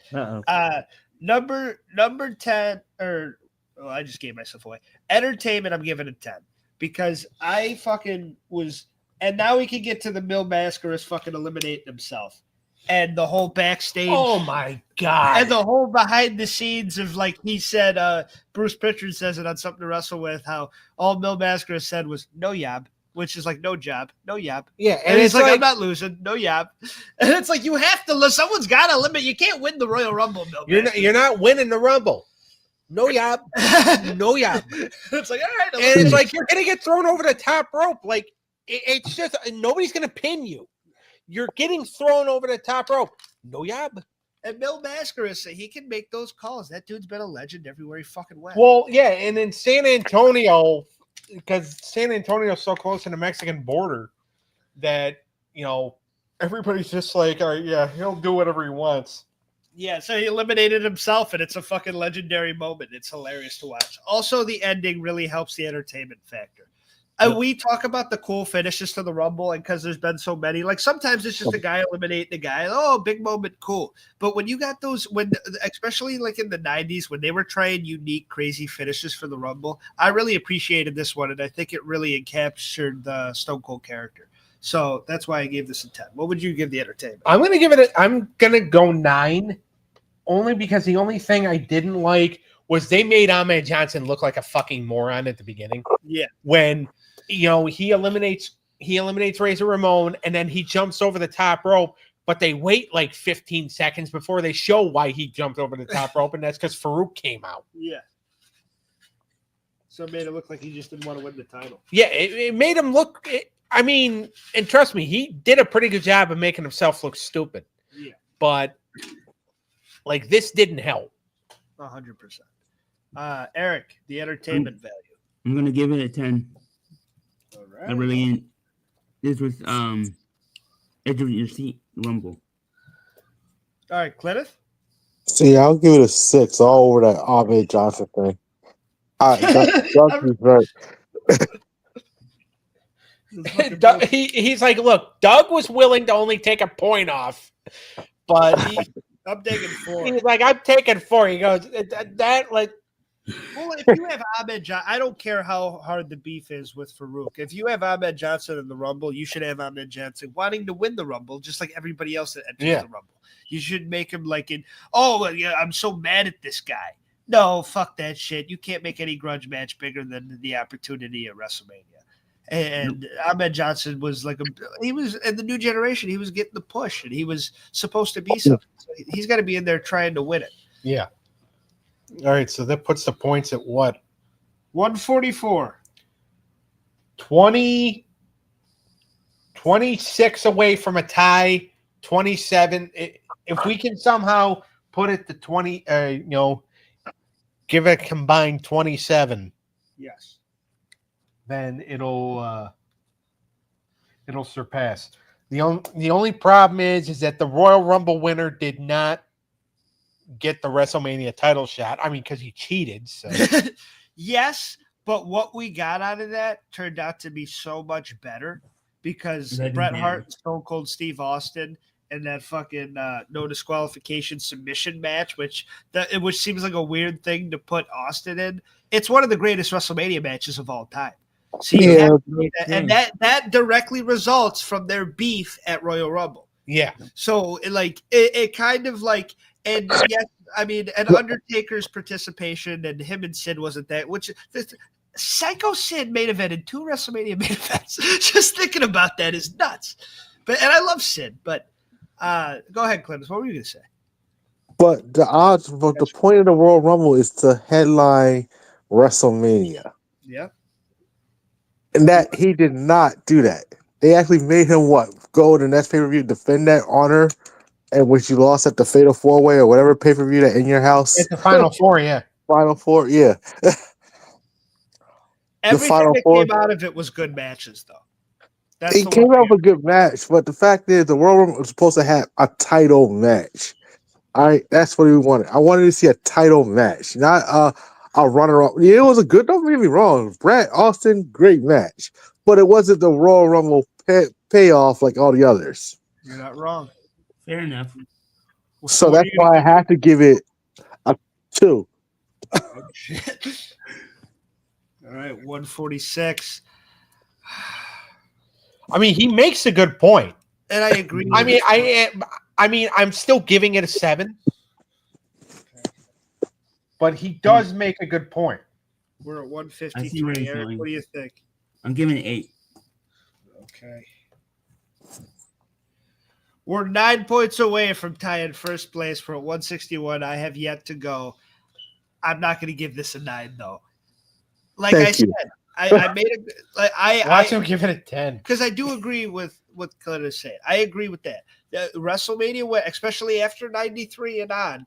Number 10, I just gave myself away. Entertainment, I'm giving a 10 because I fucking was, and now we can get to the Mil Mascaras fucking eliminating himself and the whole backstage. Oh my God. And the whole behind the scenes of, like he said, Bruce Pritchard says it on Something to Wrestle With, how all Mil Mascaras said was no yob, which is like no job, no yob. Yeah. And it's like, I'm not losing, no yob. And it's like, you have to, someone's got to limit. You can't win the Royal Rumble, Mil Mascaras. You're not winning the Rumble. No yob. No yob. It's like, all right. And it's like, you're going to get thrown over the top rope. Like, it's just, nobody's going to pin you. You're getting thrown over the top rope. No yob. And Mil Mascaras, he can make those calls. That dude's been a legend everywhere he fucking went. Well, yeah, and in San Antonio, because San Antonio is so close to the Mexican border that, everybody's just like, all right, yeah, he'll do whatever he wants. Yeah, so he eliminated himself, and it's a fucking legendary moment. It's hilarious to watch. Also, the ending really helps the entertainment factor. And we talk about the cool finishes to the Rumble, and because there's been so many, like sometimes it's just a guy eliminating the guy. Oh, big moment, cool. But when you got those, especially like in the 90s, when they were trying unique, crazy finishes for the Rumble, I really appreciated this one, and I think it really encaptured the Stone Cold character. So that's why I gave this a 10. What would you give the entertainment? I'm going to go 9, only because the only thing I didn't like was they made Ahmed Johnson look like a fucking moron at the beginning. Yeah. When he eliminates Razor Ramon and then he jumps over the top rope, but they wait like 15 seconds before they show why he jumped over the top rope, and that's because Farouk came out. Yeah. So it made it look like he just didn't want to win the title. Yeah, it made him look. And trust me, he did a pretty good job of making himself look stupid. but like this didn't help. 100%. Eric, the entertainment value. I'm gonna give it a 10. All I right. really this was edge of your seat Rumble. All right, Cleneth. See, I'll give it a 6 all over that Ahmed Johnson thing. Doug was right. He's like, look, Doug was willing to only take a point off, but I'm taking 4. he's like, I'm taking 4. He goes, that like. Well, if you have Ahmed Johnson, I don't care how hard the beef is with Farouk. If you have Ahmed Johnson in the Rumble, you should have Ahmed Johnson wanting to win the Rumble, just like everybody else that enters the Rumble. You should make him like I'm so mad at this guy. No, fuck that shit. You can't make any grudge match bigger than the opportunity at WrestleMania. And Ahmed Johnson was he was in the new generation. He was getting the push, and he was supposed to be something. So he's got to be in there trying to win it. Yeah. All right, so that puts the points at what? 144. 26 away from a tie, 27. If we can somehow put it to 20, give it a combined 27. Yes. Then it'll surpass. The only problem is that the Royal Rumble winner did not get the WrestleMania title shot. I mean, because he cheated. So. Yes, but what we got out of that turned out to be so much better because Bret Hart, Stone Cold Steve Austin, and that fucking no disqualification submission match, which seems like a weird thing to put Austin in. It's one of the greatest WrestleMania matches of all time. So that directly results from their beef at Royal Rumble. Yeah. So it kind of like. And yes, I mean, and Undertaker's participation and him and Sid wasn't that, which Psycho Sid main event in 2 WrestleMania main events. Just thinking about that is nuts. And I love Sid, but go ahead, Clemens. What were you going to say? But the point of the Royal Rumble is to headline WrestleMania. Yeah. And that he did not do that. They actually made him go to the next pay-per-view, defend that honor. And which you lost at the Fatal 4-Way or whatever pay-per-view that in your house. It's the Final 4, yeah. Final 4, yeah. Everything that came out of it was good matches, though. It came out with a good match, but the fact is the Royal Rumble was supposed to have a title match. All right, that's what we wanted. I wanted to see a title match, not a runner-up. Yeah, it was a good, don't get me wrong. Bret Austin, great match. But it wasn't the Royal Rumble payoff like all the others. You're not wrong. Fair enough. So that's why I have to give it a 2. Oh, shit. All right, 146. I mean, he makes a good point, and I agree. I mean, I'm still giving it a 7, but he does make a good point. We're at 153. Eric, what do you think? I'm giving it 8. Okay. We're 9 points away from tying first place. We're at 161. I have yet to go. I'm not going to give this a 9, though. Like I said, I made it. Watch him give it a 10 because I do agree with what Cleneth is saying. I agree with that. WrestleMania, especially after '93 and on,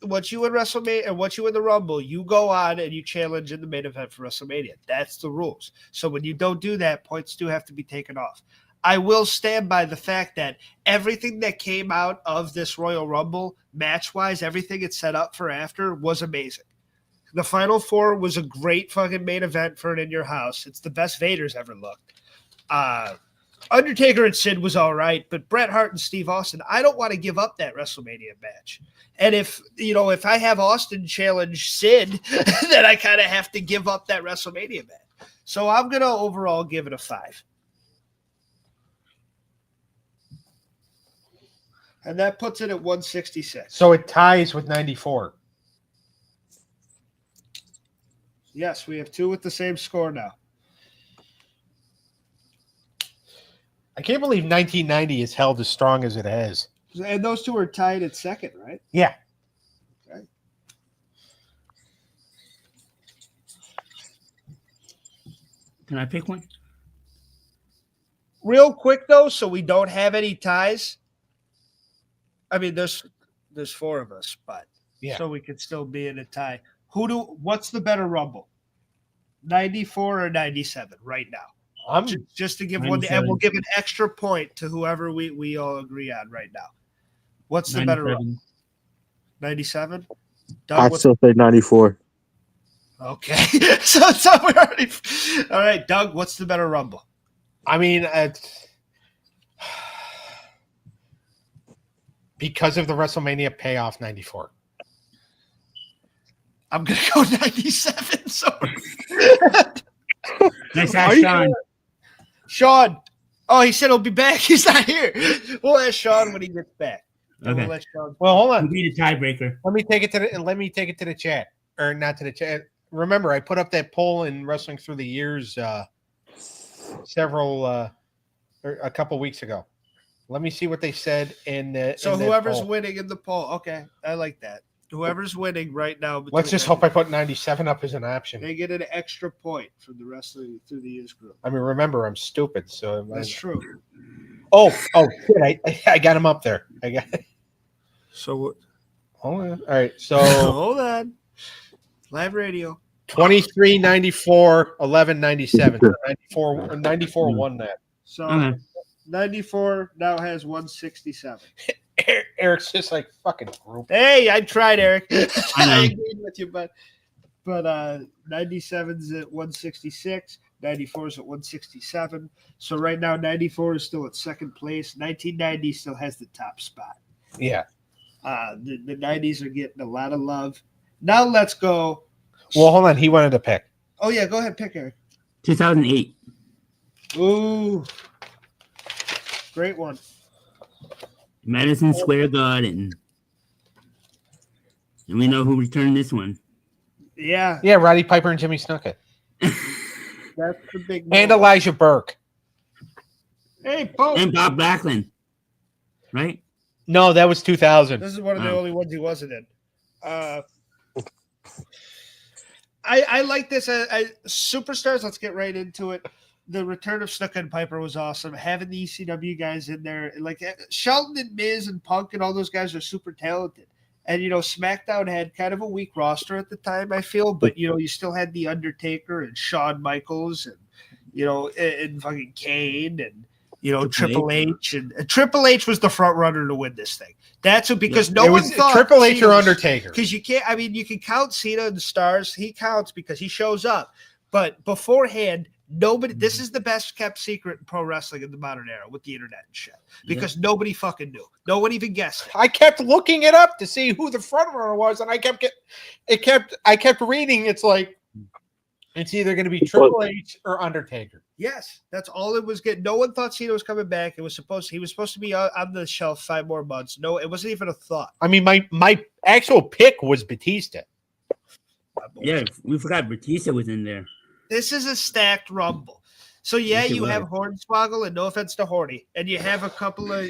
once you win WrestleMania and once you win the Rumble, you go on and you challenge in the main event for WrestleMania. That's the rules. So when you don't do that, points do have to be taken off. I will stand by the fact that everything that came out of this Royal Rumble, match-wise, everything it's set up for after was amazing. The Final 4 was a great fucking main event for an In Your House. It's the best Vader's ever looked. Undertaker and Sid was all right, but Bret Hart and Steve Austin, I don't want to give up that WrestleMania match. And if I have Austin challenge Sid, then I kind of have to give up that WrestleMania match. So I'm going to overall give it a 5. And that puts it at 166. So it ties with 94. Yes, we have 2 with the same score now. I can't believe 1990 is held as strong as it has. And those 2 are tied at second, right? Yeah. Okay. Can I pick one? Real quick, though, so we don't have any ties. I mean, there's 4 of us, but Yeah. so we could still be in a tie. What's the better Rumble? 94 or 97 right now? Just to give one, and we'll give an extra point to whoever we all agree on right now. What's the better Rumble? 97? I'd still say 94. Okay. so we're already all right, Doug, what's the better Rumble? I mean, because of the WrestleMania payoff, 94. I'm gonna go 97. Sorry. Nice ask, Sean. Sean. Oh, he said he'll be back. He's not here. We'll ask Sean when he gets back. Okay. We'll let Sean. Well, hold on. We'll be the tiebreaker. Let me take it to the chat, or not to the chat. Remember, I put up that poll in Wrestling Through the Years a couple weeks ago. Let me see what they said in the. So in whoever's poll. winning in the poll, okay, I like that. Whoever's winning right now. Let's just hope I put 97 up as an option. They get an extra point from the Wrestling Through the Years group. I mean, remember, I'm stupid, so That's true. Oh, shit! I got him up there. I got. So Hold on. All right, so hold on. Live radio. 23, 94, 11, 97. 94 won that. So 94 now has 167. Eric's just like fucking group. Hey, I tried, Eric. I agreed with you, but 97's at 166. 94 is at 167. So right now, 94 is still at second place. 1990 still has the top spot. Yeah. The 90s are getting a lot of love. Now let's go. Well, hold on. He wanted to pick. Oh, yeah. Go ahead. Pick, Eric. 2008. Ooh. Great one. Madison Square Garden. And we know who returned this one. Yeah. Yeah, Roddy Piper and Jimmy Snuka. That's the big And one. Elijah Burke. Hey, Bo. And Bob Backlund. Right? No, that was 2000. This is one of the only ones he wasn't in. I like this. Superstars, let's get right into it. The return of Snuka and Piper was awesome. Having the ECW guys in there, like Shelton and Miz and Punk and all those guys are super talented. And, SmackDown had kind of a weak roster at the time, I feel. But, you still had The Undertaker and Shawn Michaels and, and fucking Kane and, Triple H. And Triple H was the front runner to win this thing. That's what, because no one thought Triple H or Undertaker. Because you can't, you can count Cena and the stars. He counts because he shows up. But beforehand, nobody, this is the best kept secret in pro wrestling in the modern era with the internet and shit. Because nobody fucking knew. No one even guessed it. I kept looking it up to see who the front runner was, and I kept reading. It's like it's either going to be Triple H or Undertaker. Yes, that's all it was. No one thought Cena was coming back. He was supposed to be on the shelf 5 more months. No, it wasn't even a thought. I mean, my actual pick was Batista. Yeah, we forgot Batista was in there. This is a stacked Rumble. So, yeah, you have Hornswoggle, and no offense to Horny, and you have a couple of,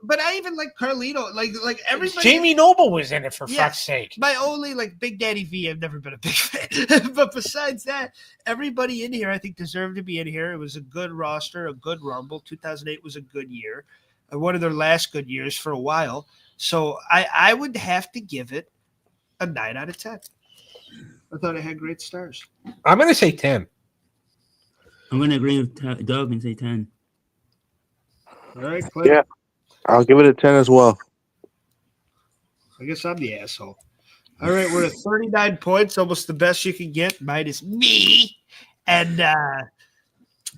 but I even like Carlito, like everybody. Jamie Noble was in it, for fuck's sake. My only, Big Daddy V, I've never been a big fan. But besides that, everybody in here, I think, deserved to be in here. It was a good roster, a good Rumble. 2008 was a good year, one of their last good years for a while. So I would have to give it a 9 out of 10. I thought it had great stars. I'm going to say 10. I'm going to agree with Doug and say 10. All right, Cleneth. Yeah, I'll give it a 10 as well. I guess I'm the asshole. All right, we're at 39 points, almost the best you can get, minus me. And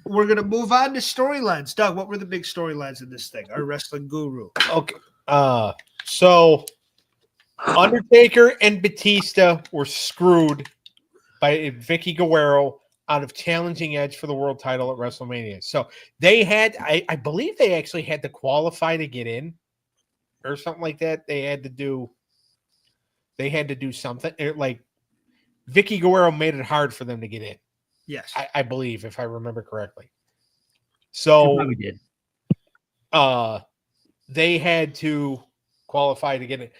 we're going to move on to storylines. Doug, what were the big storylines in this thing? Our wrestling guru. Okay. So Undertaker and Batista were screwed by Vicky Guerrero out of challenging Edge for the world title at WrestleMania. So they had, I believe they actually had to qualify to get in or something like that. They had to do something. Like Vicky Guerrero made it hard for them to get in. Yes. I believe, if I remember correctly. So Did. They had to qualify to get in.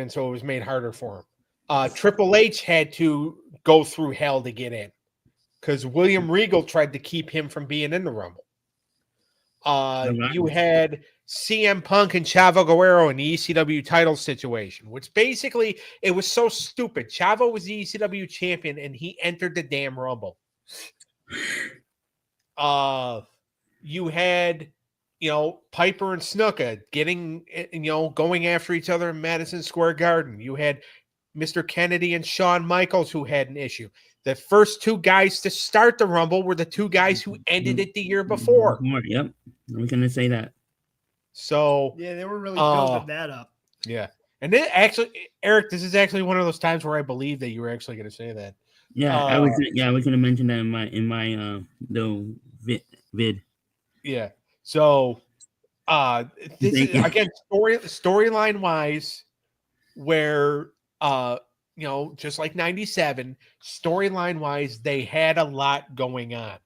So it was made harder for him. Triple H had to go through hell to get in because William Regal tried to keep him from being in the Rumble. You had CM Punk and Chavo Guerrero in the ECW title situation, which basically it was so stupid. Chavo was the ECW champion and he entered the damn Rumble. You had, Piper and Snuka getting, going after each other in Madison Square Garden. You had Mr. Kennedy and Shawn Michaels who had an issue. The first two guys to start the Rumble were the two guys who ended it the year before. Yep, I'm gonna say that. So yeah, they were really building that up. Yeah, and then actually, Eric, this is actually one of those times where I believe that you were actually going to say that. Yeah, I was going to mention that in my the vid. Yeah. So, this is again storyline wise, where just like 97, storyline wise, they had a lot going on.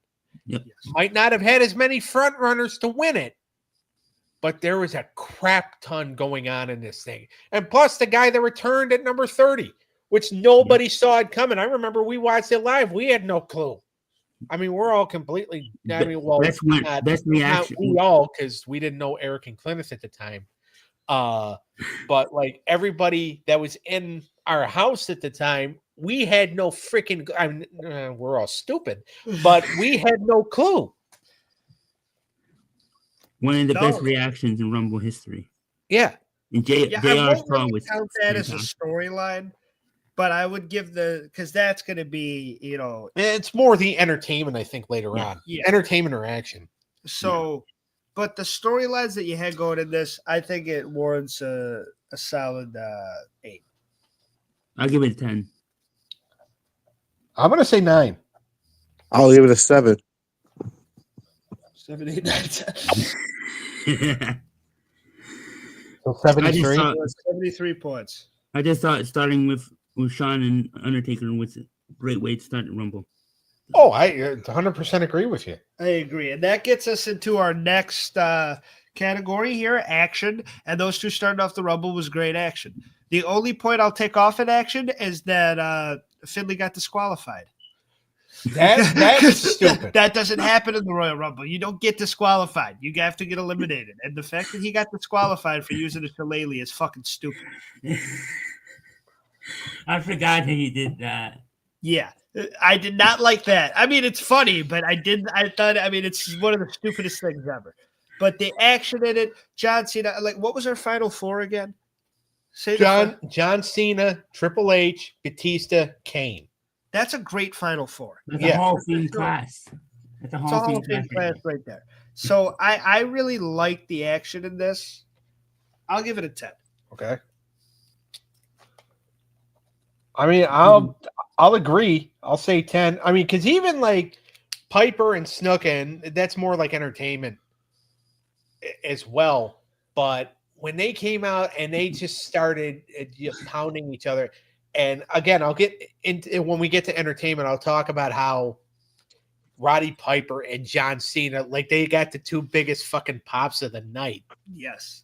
Yep. Might not have had as many front runners to win it, but there was a crap ton going on in this thing. And plus the guy that returned at number 30, which nobody saw it coming. I remember we watched it live. We had no clue. I mean, we're all completely, that's reaction. Not we all, because we didn't know Eric and Cleneth at the time. But like everybody that was in our house at the time, we had no freaking, we're all stupid, but we had no clue. One of the best reactions in Rumble history. Yeah. And JR's song was count that as a storyline, but I would give because that's going to be, it's more the entertainment, I think, later on. Yeah. Entertainment or action. So, but the storylines that you had going in this, I think it warrants a solid 8. I'll give it a 10. I'm going to say 9. I'll give it a 7. 7, 8, 9, 10. So 73? 73 points. I just thought starting with Shawn and Undertaker was a great way to start the Rumble. Oh, I 100% agree with you. I agree. And that gets us into our next category here, action. And those two starting off the Rumble was great action. The only point I'll take off in action is that Finley got disqualified. That's stupid. That doesn't happen in the Royal Rumble. You don't get disqualified. You have to get eliminated. And the fact that he got disqualified for using a shillelagh is fucking stupid. I forgot that he did that. Yeah, I did not like that. I mean, it's funny, but it's one of the stupidest things ever. But the action in it, John Cena, what was our final 4 again? John Cena, Triple H, Batista, Kane. That's a great final 4. That's a Hall of Fame class. That's a Hall of Fame class right there. So I really like the action in this. I'll give it a 10. Okay. I mean, I'll agree. I'll say 10. I mean, because even like Piper and Snuka, and that's more like entertainment as well. But when they came out and they just started pounding each other, and again, I'll get into when we get to entertainment, I'll talk about how Roddy Piper and John Cena, like they got the 2 biggest fucking pops of the night. Yes.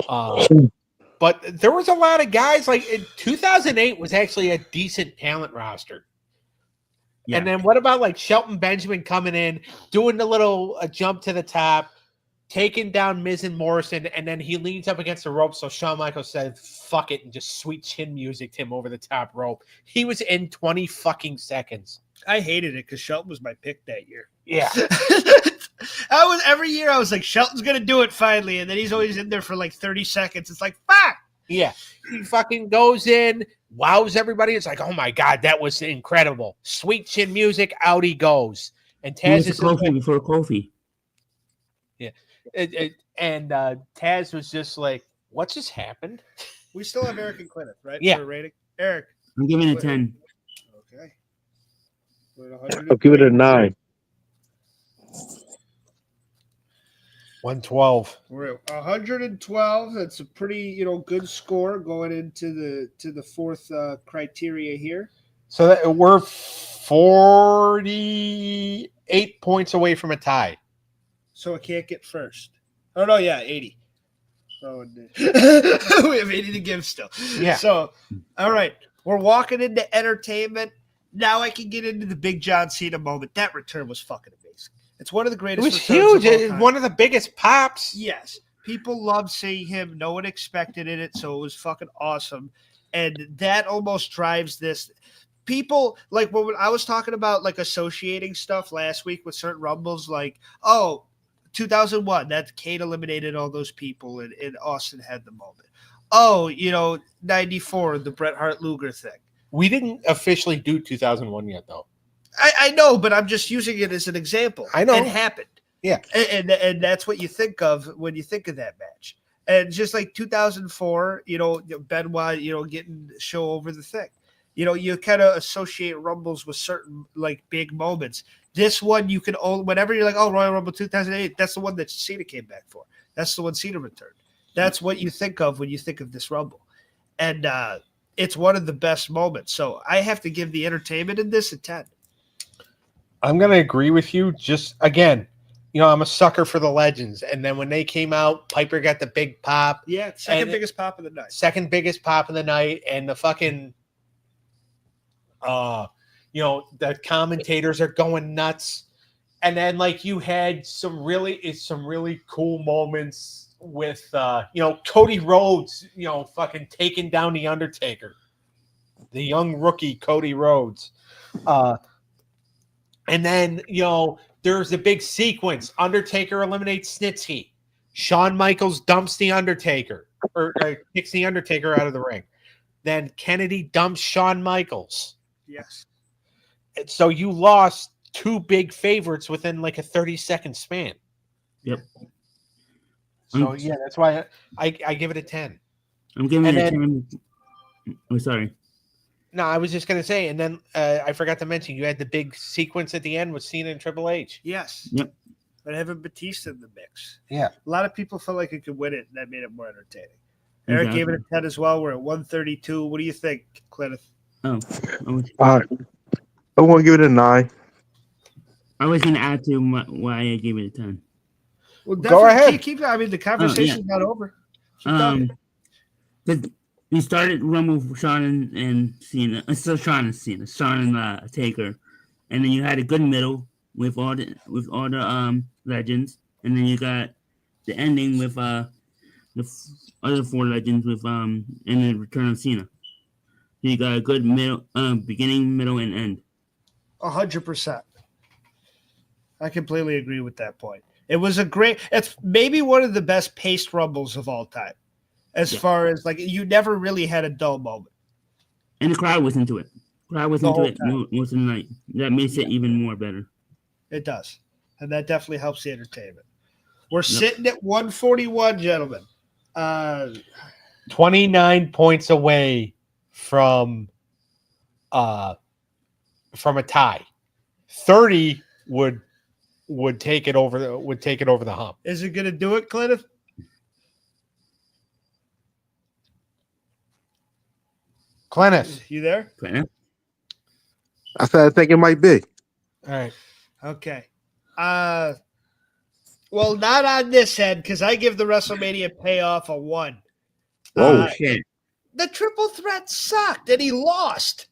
But there was a lot of guys, like in 2008 was actually a decent talent roster. Yeah. And then what about like Shelton Benjamin coming in, doing the little jump to the top, taking down Miz and Morrison, and then he leans up against the rope. So Shawn Michaels said, fuck it, and just sweet chin music him over the top rope. He was in 20 fucking seconds. I hated it because Shelton was my pick that year. Yeah. Every year I was like, Shelton's going to do it finally. And then he's always in there for like 30 seconds. It's like, fuck. Yeah. He fucking goes in, wows everybody. It's like, oh my God, that was incredible. Sweet chin music, out he goes. And Taz is before Kofi. Yeah. And Taz was just like, what just happened? We still have Eric and Cleneth, right? Yeah. For rating. Eric. I'm giving it a 10. Okay. I'll give it a 9. 112. We're at 112. That's a pretty, good score going into the fourth criteria here. So that we're 48 points away from a tie. So it can't get first. Oh no, yeah, 80. So we have 80 to give still. Yeah. So all right, we're walking into entertainment. Now I can get into the big John Cena moment. That return was fucking amazing. It's one of the It greatest. was returns huge. of all It was time. one of the biggest pops. Yes. People loved seeing him. No one expected it, so it was fucking awesome. And that almost drives this. People, like when I was talking about like associating stuff last week with certain Rumbles, like, 2001, that Kane eliminated all those people and Austin had the moment. 94, the Bret Hart Luger thing. We didn't officially do 2001 yet, though. I know, but I'm just using it as an example. I know. It happened. Yeah. And that's what you think of when you think of that match. And just like 2004, Benoit, getting show over the thing. You kind of associate Rumbles with certain like big moments. This one you can only, whenever you're like, Royal Rumble 2008, that's the one that Cena came back for. That's the one Cena returned. That's what you think of when you think of this Rumble. And it's one of the best moments. So I have to give the entertainment in this a 10. I'm going to agree with you. Just, again, I'm a sucker for the legends. And then when they came out, Piper got the big pop. Yeah, second biggest pop of the night. Second biggest pop of the night. And the fucking, the commentators are going nuts. And then, like, you had some really cool moments with, Cody Rhodes, fucking taking down The Undertaker. The young rookie Cody Rhodes. And then, there's a big sequence. Undertaker eliminates Snitsky. Shawn Michaels dumps The Undertaker, or kicks The Undertaker out of the ring. Then Kennedy dumps Shawn Michaels. Yes. And so you lost two big favorites within like a 30-second span. Yep. So, yeah, that's why I give it a 10. I'm giving it a 10. Oh, sorry. No, I was just going to say, and then I forgot to mention, you had the big sequence at the end with Cena and Triple H. Yes. Yep. But having Batista in the mix. Yeah. A lot of people felt like it could win it, and that made it more entertaining. Eric gave it a 10 as well. We're at 132. What do you think, Cleneth? I want to give it a 9. I was going to add to why I gave it a 10. Well, go ahead. Keep the conversation's not over. Because we started Rumble for Shawn and Cena. Still Shawn and Cena. Shawn and Taker. And then you had a good middle with all the legends. And then you got the ending with the other 4 legends with and the return of Cena. So you got a good middle, beginning, middle, and end. 100%. I completely agree with that point. It was it's maybe one of the best paced Rumbles of all time. As far as, like, you never really had a dull moment. And the crowd was into it. Most of the night. That makes it even more better. It does. And that definitely helps the entertainment. We're sitting at 141, gentlemen. 29 points away from a tie. 30 would take it over the hump. Is it going to do it, Cleneth? Cleneth, you there? Cleneth? I think it might be. all right. Okay. Well, not on this end, because I give the WrestleMania payoff a 1. Oh, shit. The triple threat sucked, and he lost.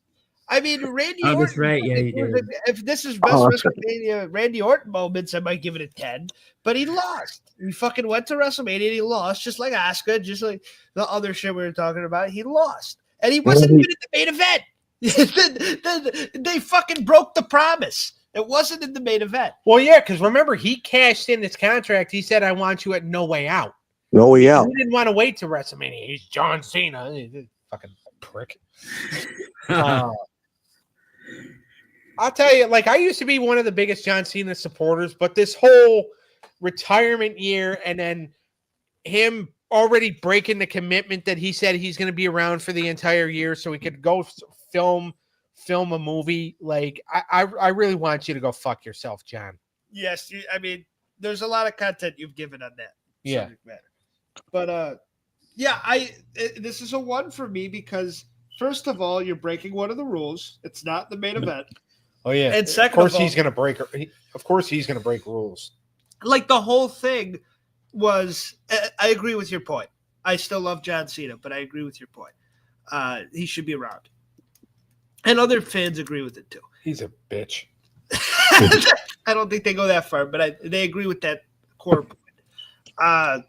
I mean, Randy Orton. That's right. Yeah, he did. If this is best WrestleMania Randy Orton moments, I might give it a 10. But he lost. He fucking went to WrestleMania and he lost, just like Asuka, just like the other shit we were talking about. He lost. And he wasn't even in the main event. They fucking broke the promise. It wasn't in the main event. Well, yeah, because remember, he cashed in his contract. He said, I want you at No Way Out. No Way Out. He didn't want to wait to WrestleMania. He's John Cena. Fucking prick. I'll tell you, like, I used to be one of the biggest John Cena supporters, but this whole retirement year and then him already breaking the commitment that he said he's going to be around for the entire year so he could go film a movie. Like, I really want you to go fuck yourself, John. Yes, I mean, there's a lot of content you've given on that subject matter. But this is a 1 for me because first of all, you're breaking one of the rules. It's not the main event. Oh yeah, and second, of course he's going to break. Of course he's going to break rules. Like the whole thing was. I agree with your point. I still love John Cena, but I agree with your point. He should be around, and other fans agree with it too. He's a bitch. I don't think they go that far, but they agree with that core point.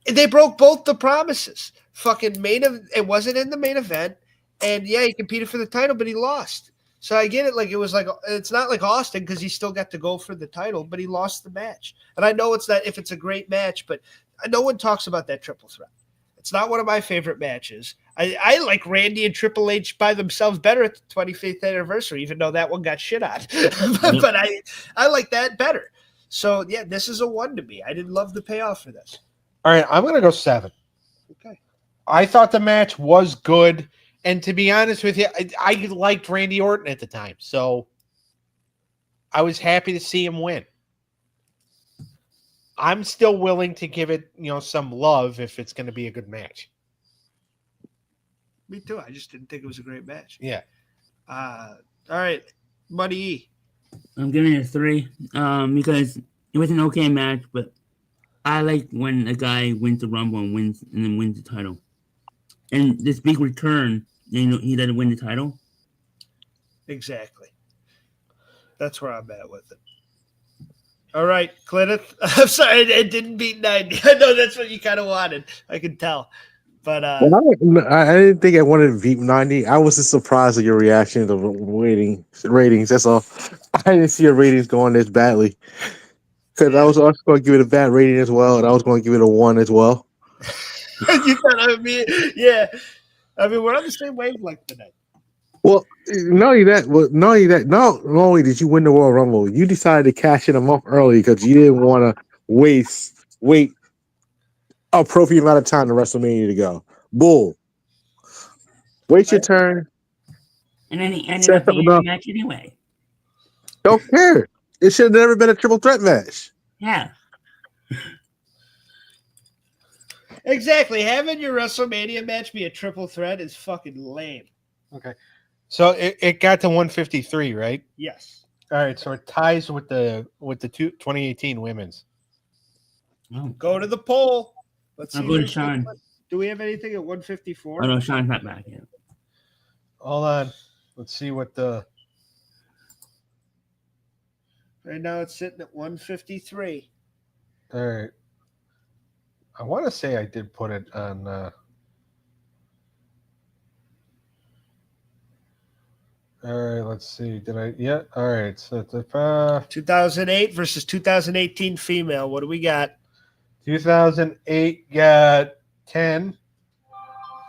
They broke both the promises. Fucking it wasn't in the main event, and yeah, he competed for the title, but he lost. So I get it. Like it's not like Austin because he still got to go for the title, but he lost the match. And I know it's not if it's a great match, but no one talks about that triple threat. It's not one of my favorite matches. I like Randy and Triple H by themselves better at the 25th anniversary, even though that one got shit on. But I like that better. So yeah, this is a 1 to me. I didn't love the payoff for this. All right, I'm going to go 7. Okay. I thought the match was good. And to be honest with you, I liked Randy Orton at the time. So I was happy to see him win. I'm still willing to give it, some love if it's going to be a good match. Me too. I just didn't think it was a great match. Yeah. All right. Money E. I'm giving it a 3 because it was an okay match, but I like when a guy wins the Rumble and then wins the title. And this big return, he doesn't win the title. Exactly. That's where I'm at with it. All right, Cleneth. I'm sorry, it didn't beat 90. I know that's what you kind of wanted. I can tell. But I didn't think I wanted to beat 90. I was just surprised at your reaction to the ratings. That's all. I didn't see your ratings going this badly. Because I was also going to give it a bad rating as well, and I was going to give it a 1 as well. You thought I mean, yeah. I mean, we're on the same wavelength tonight. Well, not only did you win the Royal Rumble, you decided to cash in a month early because you didn't want to wait a appropriate amount of time to WrestleMania to go. Bull. Wait your turn. And then he ended up being in the match anyway. Don't care. It should have never been a triple threat match. Yeah. Exactly. Having your WrestleMania match be a triple threat is fucking lame. Okay. So it got to 153, right? Yes. All right. So it ties with the 2018 women's. Oh. Go to the poll. Let's see. I'll go to Sean. Do we have anything at 154? Oh, no, Sean's not back yet. Hold on. Let's see what the... Right now it's sitting at 153. All right. I want to say I did put it on... All right, let's see. Did I? Yeah. All right. So the 2008 versus 2018 female. What do we got? 2008 got 10.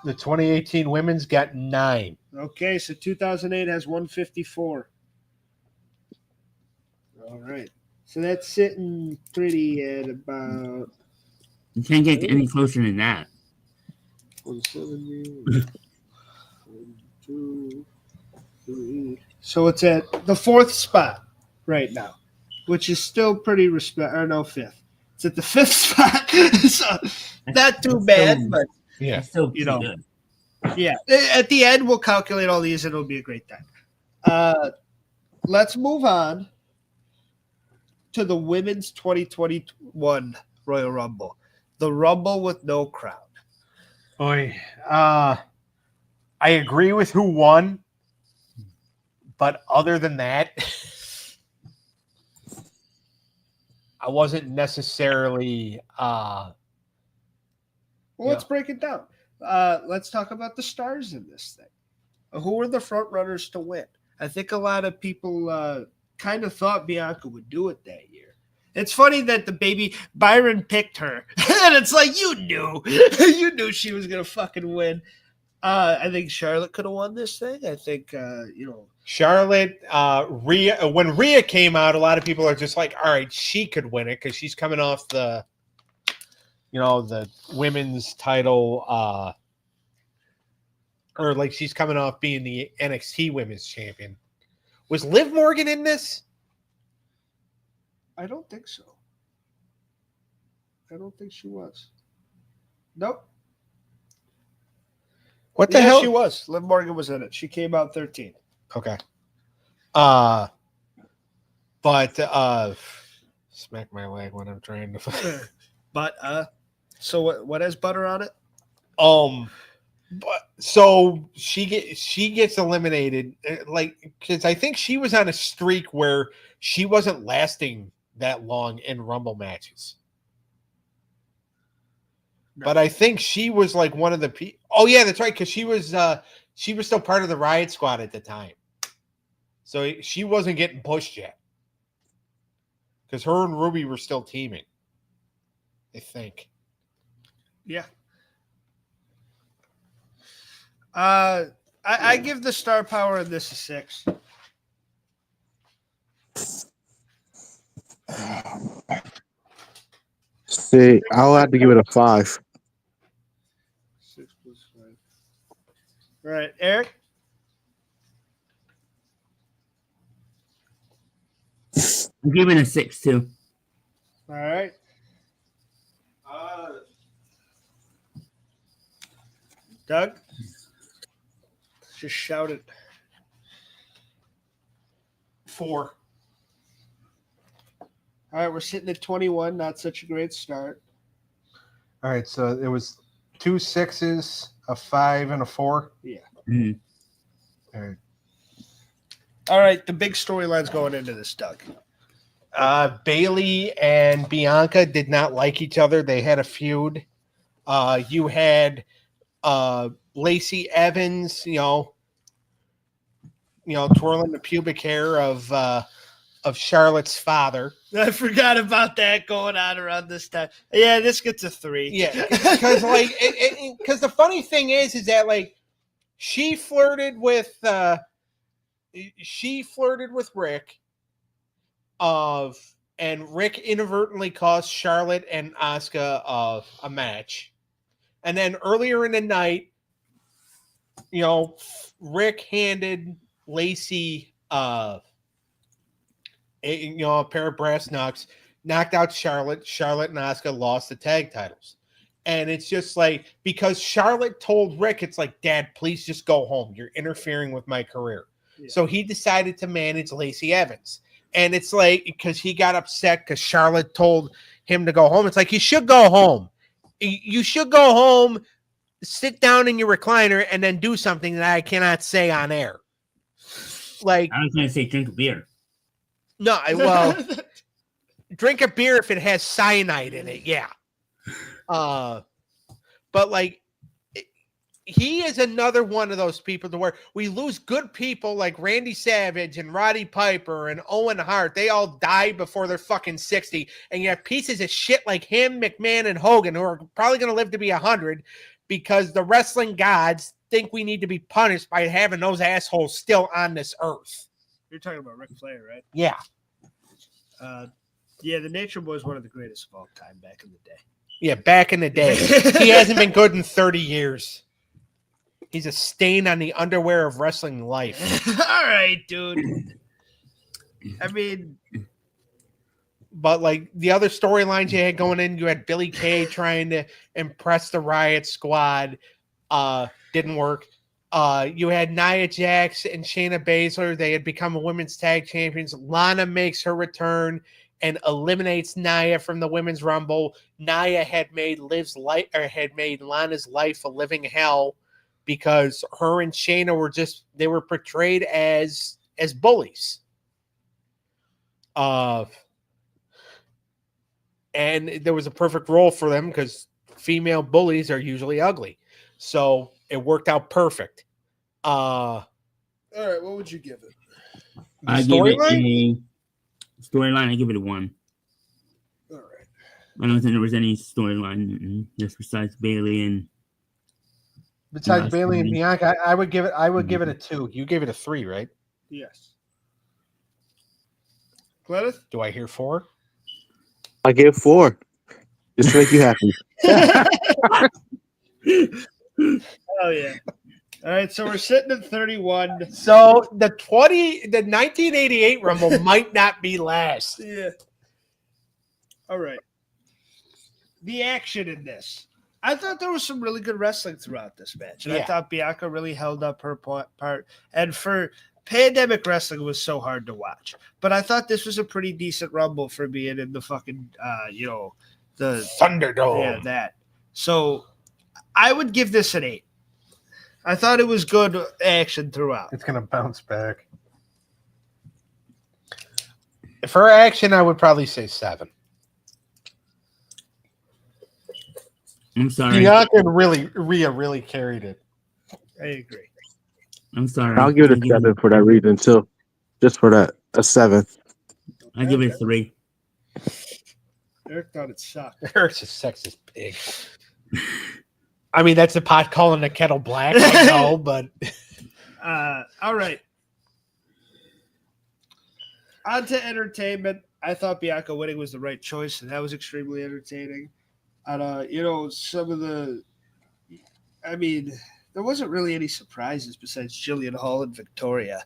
The 2018 women's got 9. Okay, so 2008 has 154. All right. So that's sitting pretty at about... You can't get any closer than that. 170. 1, 2, 3. So it's at the 4th spot right now, which is still pretty fifth. It's at the 5th spot. So not too bad, but yeah, still good. Yeah. At the end, we'll calculate all these, and it'll be a great time. Let's move on to the women's 2021 Royal Rumble, the Rumble with no crowd. Boy, I agree with who won, but other than that, I wasn't necessarily. Let's break it down. Let's talk about the stars in this thing. Who were the front runners to win? I think a lot of people kind of thought Bianca would do it that year. It's funny that the baby Byron picked her, and it's like you knew she was gonna fucking win. I think Charlotte could have won this thing. I think Charlotte, Rhea. When Rhea came out, a lot of people are just like, all right, she could win it because she's coming off the women's title, or like she's coming off being the NXT Women's Champion. Was Liv Morgan in this? I don't think so. I don't think she was. Nope. What the hell? She was. Liv Morgan was in it. She came out 13. Okay. But smack my leg when I'm trying to. But so what has butter on it? But so she gets eliminated, because I think she was on a streak where she wasn't lasting that long in Rumble matches. No. But I think she was like one of the people. Oh yeah, that's right, because she was still part of the Riot Squad at the time, so she wasn't getting pushed yet. Because her and Ruby were still teaming, I think. Yeah. I give the star power of this a 6. See, I'll have to give it a 5. 6 plus 5. All right, Eric. I'm giving it a 6 too. All right. Doug. Just shout it. 4. All right, we're sitting at 21. Not such a great start. All right, so it was 2 6s, a 5, and a 4. Yeah. Mhm. All right. All right, the big storylines going into this, Doug. Bailey and Bianca did not like each other. They had a feud. You had Lacey Evans, twirling the pubic hair of Charlotte's father. I forgot about that going on around this time. Yeah, this gets a 3. Yeah, because because the funny thing is that like she flirted with Rick, and Rick inadvertently caused Charlotte and Asuka a match, and then earlier in the night, Rick handed Lacey a pair of brass knucks, knocked out Charlotte. Charlotte and Asuka lost the tag titles. And it's just like, because Charlotte told Rick, it's like, Dad, please just go home. You're interfering with my career. Yeah. So he decided to manage Lacey Evans. And it's like, because he got upset because Charlotte told him to go home. It's like, you should go home. You should go home, sit down in your recliner, and then do something that I cannot say on air. Like, I was going to say drink a beer. No, well, drink a beer if it has cyanide in it, yeah. But like, he is another one of those people to where we lose good people like Randy Savage and Roddy Piper and Owen Hart. They all die before they're fucking 60, and you have pieces of shit like him, McMahon, and Hogan, who are probably going to live to be 100 because the wrestling gods think we need to be punished by having those assholes still on this earth. You're talking about Ric Flair, right? Yeah. Yeah, the Nature Boy is one of the greatest of all time back in the day. Yeah, back in the day. He hasn't been good in 30 years. He's a stain on the underwear of wrestling life. All right, dude. I mean, but like the other storylines you had going in, you had Billy Kay trying to impress the Riot Squad. Didn't work. You had Nia Jax and Shayna Baszler. They had become women's tag champions. Lana makes her return and eliminates Nia from the Women's Rumble. Nia had made Lana's life a living hell because her and Shayna were portrayed as bullies. And there was a perfect role for them because female bullies are usually ugly. So it worked out perfect. All right, what would you give it? I give it a storyline. I give it a 1. All right. I don't think there was any storyline just besides Bailey and. Besides Bailey and Bianca, I would give it a 2. You gave it a 3, right? Yes. Cleneth? Do I hear 4? I give 4. Just to make you happy. Oh yeah. All right, so we're sitting at 31. So the 1988 Rumble might not be last. Yeah. All right. The action in this. I thought there was some really good wrestling throughout this match. And I thought Bianca really held up her part. And for pandemic wrestling, it was so hard to watch. But I thought this was a pretty decent Rumble for being in the fucking, the Thunderdome. Yeah, that. So I would give this an 8. I thought it was good action throughout. It's going to bounce back. For action, I would probably say 7. I'm sorry. Bianca and Rhea really carried it. I agree. I'm sorry. I'll give it a 7 for that reason too. Just for that, a 7. I give it a 3. Eric thought it sucked. Eric's a sexist pig. I mean, that's the pot calling the kettle black. I know, but All right. On to entertainment. I thought Bianca winning was the right choice, and that was extremely entertaining. And some of the, I mean, there wasn't really any surprises besides Jillian Hall and Victoria.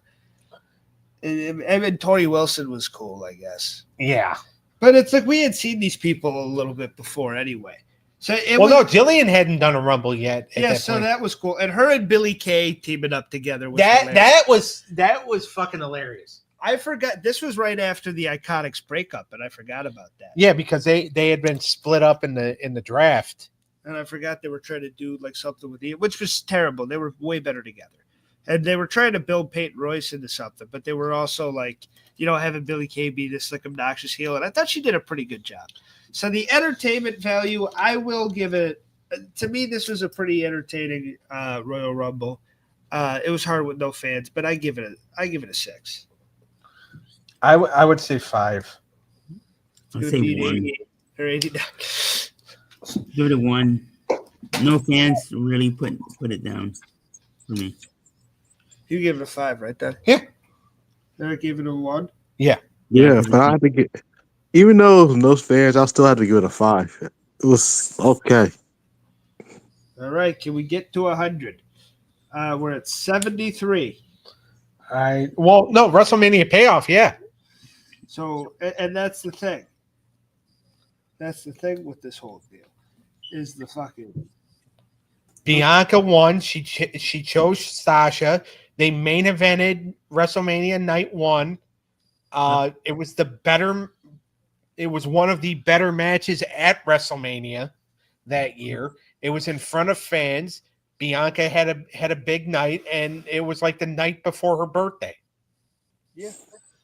And Tori Wilson was cool, I guess. yeah. But it's like we had seen these people a little bit before anyway. So Jillian hadn't done a Rumble yet. That was cool. And her and Billie Kay teaming up together was that was fucking hilarious. I forgot this was right after the Iconics breakup, and I forgot about that. Yeah, because they had been split up in the draft. And I forgot they were trying to do like something with which was terrible. They were way better together. And they were trying to build Peyton Royce into something, but they were also like, having Billie Kay be this like obnoxious heel. And I thought she did a pretty good job. So the entertainment value, I will give it. To me, this was a pretty entertaining Royal Rumble. It was hard with no fans, but I give it a 6. I would say 5. I'll say 1. Or 89. Give it a 1. No fans really put it down for me. You give it a 5, right there? Yeah. Eric gave it a 1? Yeah, but I had to get, even though those fans, I still had to give it a 5. It was okay. All right, can we get to 100? We're at 73. WrestleMania payoff, yeah. So, and that's the thing. That's the thing with this whole deal, is the fucking Bianca won. She chose Sasha. They main evented WrestleMania Night 1. It was one of the better matches at WrestleMania that year. It was in front of fans. Bianca had a big night, and it was like the night before her birthday. Yeah.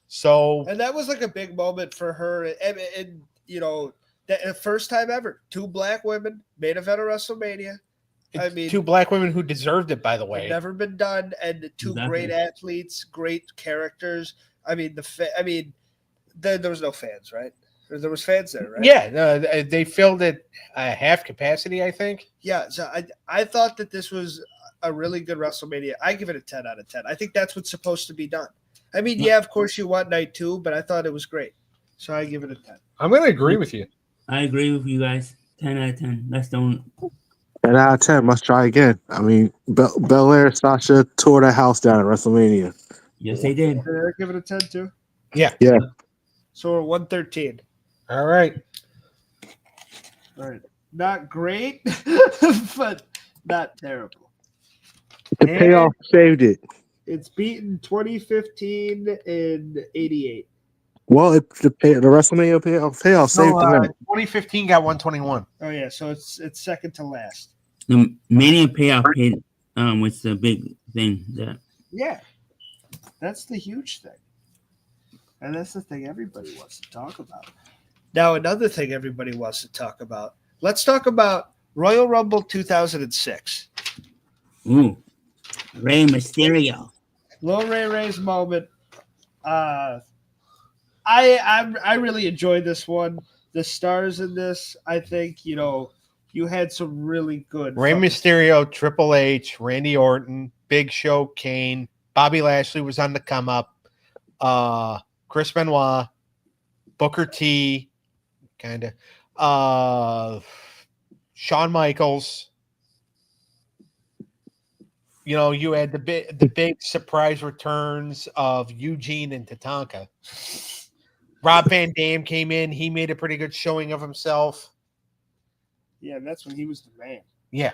So, and that was like a big moment for her, and the first time ever, 2 black women main event of WrestleMania. I mean, 2 black women who deserved it, by the way. Never been done, and 2 great athletes, great characters. I mean, there was no fans, right? Or there was fans there, right? Yeah, they filled it half capacity, I think. Yeah, so I thought that this was a really good WrestleMania. I give it a 10 out of 10. I think that's what's supposed to be done. I mean, yeah, of course you want night 2, but I thought it was great. So I give it a 10. I'm going to agree with you. I agree with you guys. 10 out of 10. Let's don't. 10 out of 10. Must try again. I mean, Belair, Sasha tore that house down at WrestleMania. Yes, they did. Did Eric give it a 10 too? Yeah. So we're 113. All right. Not great, but not terrible. The payoff saved it. It's beaten 2015 and 88. Well, the WrestleMania payoff saved it. 2015 got 121. Oh yeah, so it's second to last. The Mania payoff was the big thing. Yeah, that's the huge thing, and that's the thing everybody wants to talk about. Now, another thing everybody wants to talk about. Let's talk about Royal Rumble 2006. Ooh, Rey Mysterio. Lil Ray's moment. I really enjoyed this one. The stars in this, I think, you had some really good. Rey Mysterio, Triple H, Randy Orton, Big Show, Kane, Bobby Lashley was on the come up. Chris Benoit, Booker T, kind of. Shawn Michaels. You had the big surprise returns of Eugene and Tatanka. Rob Van Dam came in. He made a pretty good showing of himself. Yeah, and that's when he was the man. Yeah.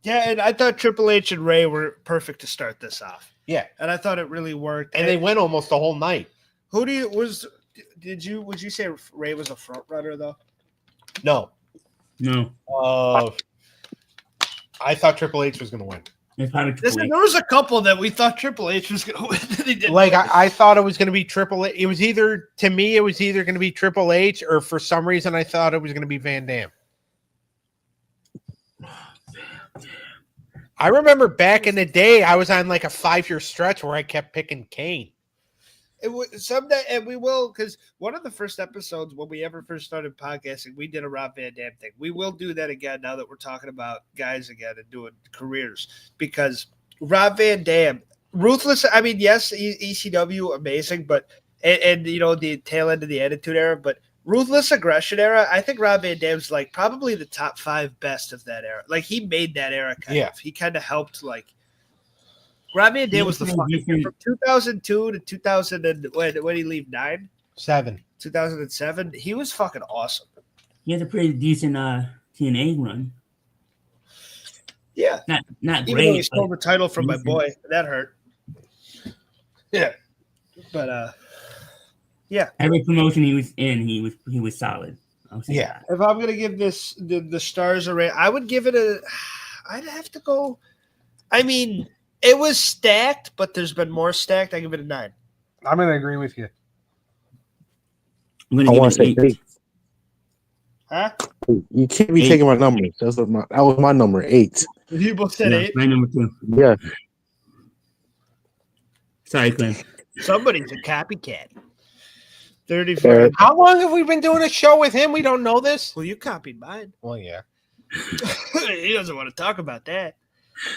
Yeah, and I thought Triple H and Ray were perfect to start this off. Yeah. And I thought it really worked. And they went almost the whole night. Would you say Ray was a front runner though? No. I thought Triple H was going to win. It's probably Triple Listen, H. there was a couple that we thought Triple H was going to win. And he didn't Like win. I thought it was going to be Triple H. It was either going to be Triple H, or for some reason I thought it was going to be Van Dam. I remember back in the day, I was on like a 5-year stretch where I kept picking Kane. Someday, and we will, because one of the first episodes when we ever first started podcasting, we did a Rob Van Dam thing. We will do that again now that we're talking about guys again and doing careers, because Rob Van Dam, ruthless. I mean, yes, ECW, amazing, but and you know, the tail end of the Attitude Era, but ruthless aggression era. I think Rob Van Dam's like probably the top 5 best of that era. Like he made that era kind of. He kind of helped like. Rob Van Dam was the fucking from 2002 to 2000 and when did he leave 2007. He was fucking awesome. He has a pretty decent TNA run. Yeah, not even great. though he stole the title from my boy, that hurt. Yeah, but yeah. Every promotion he was in, he was solid. Yeah. If I'm gonna give this the stars a rate, I would give it a. I'd have to go. I mean. It was stacked, but there's been more stacked. I give it a 9. I'm going to agree with you. I want to say 8. Huh? You can't be taking my numbers. That was my number, 8. You both said 8. My number 2. Yeah. Sorry, Cleneth. Somebody's a copycat. 34. How long have we been doing a show with him? We don't know this. Well, you copied mine. Well, yeah. He doesn't want to talk about that.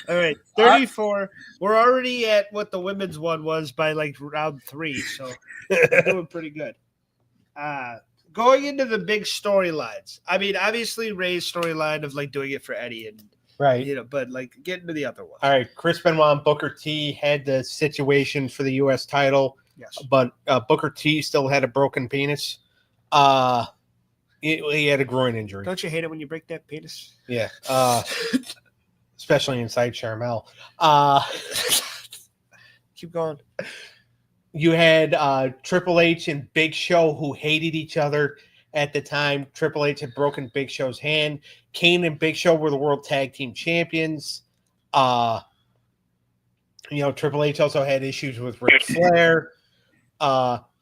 All right, 34. We're already at what the women's one was by like round 3, so we're doing pretty good. Going into the big storylines. I mean, obviously Ray's storyline of like doing it for Eddie and right, you know, but like getting to the other one. All right, Chris Benoit and Booker T had the situation for the U.S. title. Yes, but Booker T still had a broken penis. He had a groin injury. Don't you hate it when you break that penis? Yeah. Especially inside Charmel. Keep going. You had Triple H and Big Show who hated each other at the time. Triple H had broken Big Show's hand. Kane and Big Show were the World Tag Team Champions. Triple H also had issues with Ric Flair.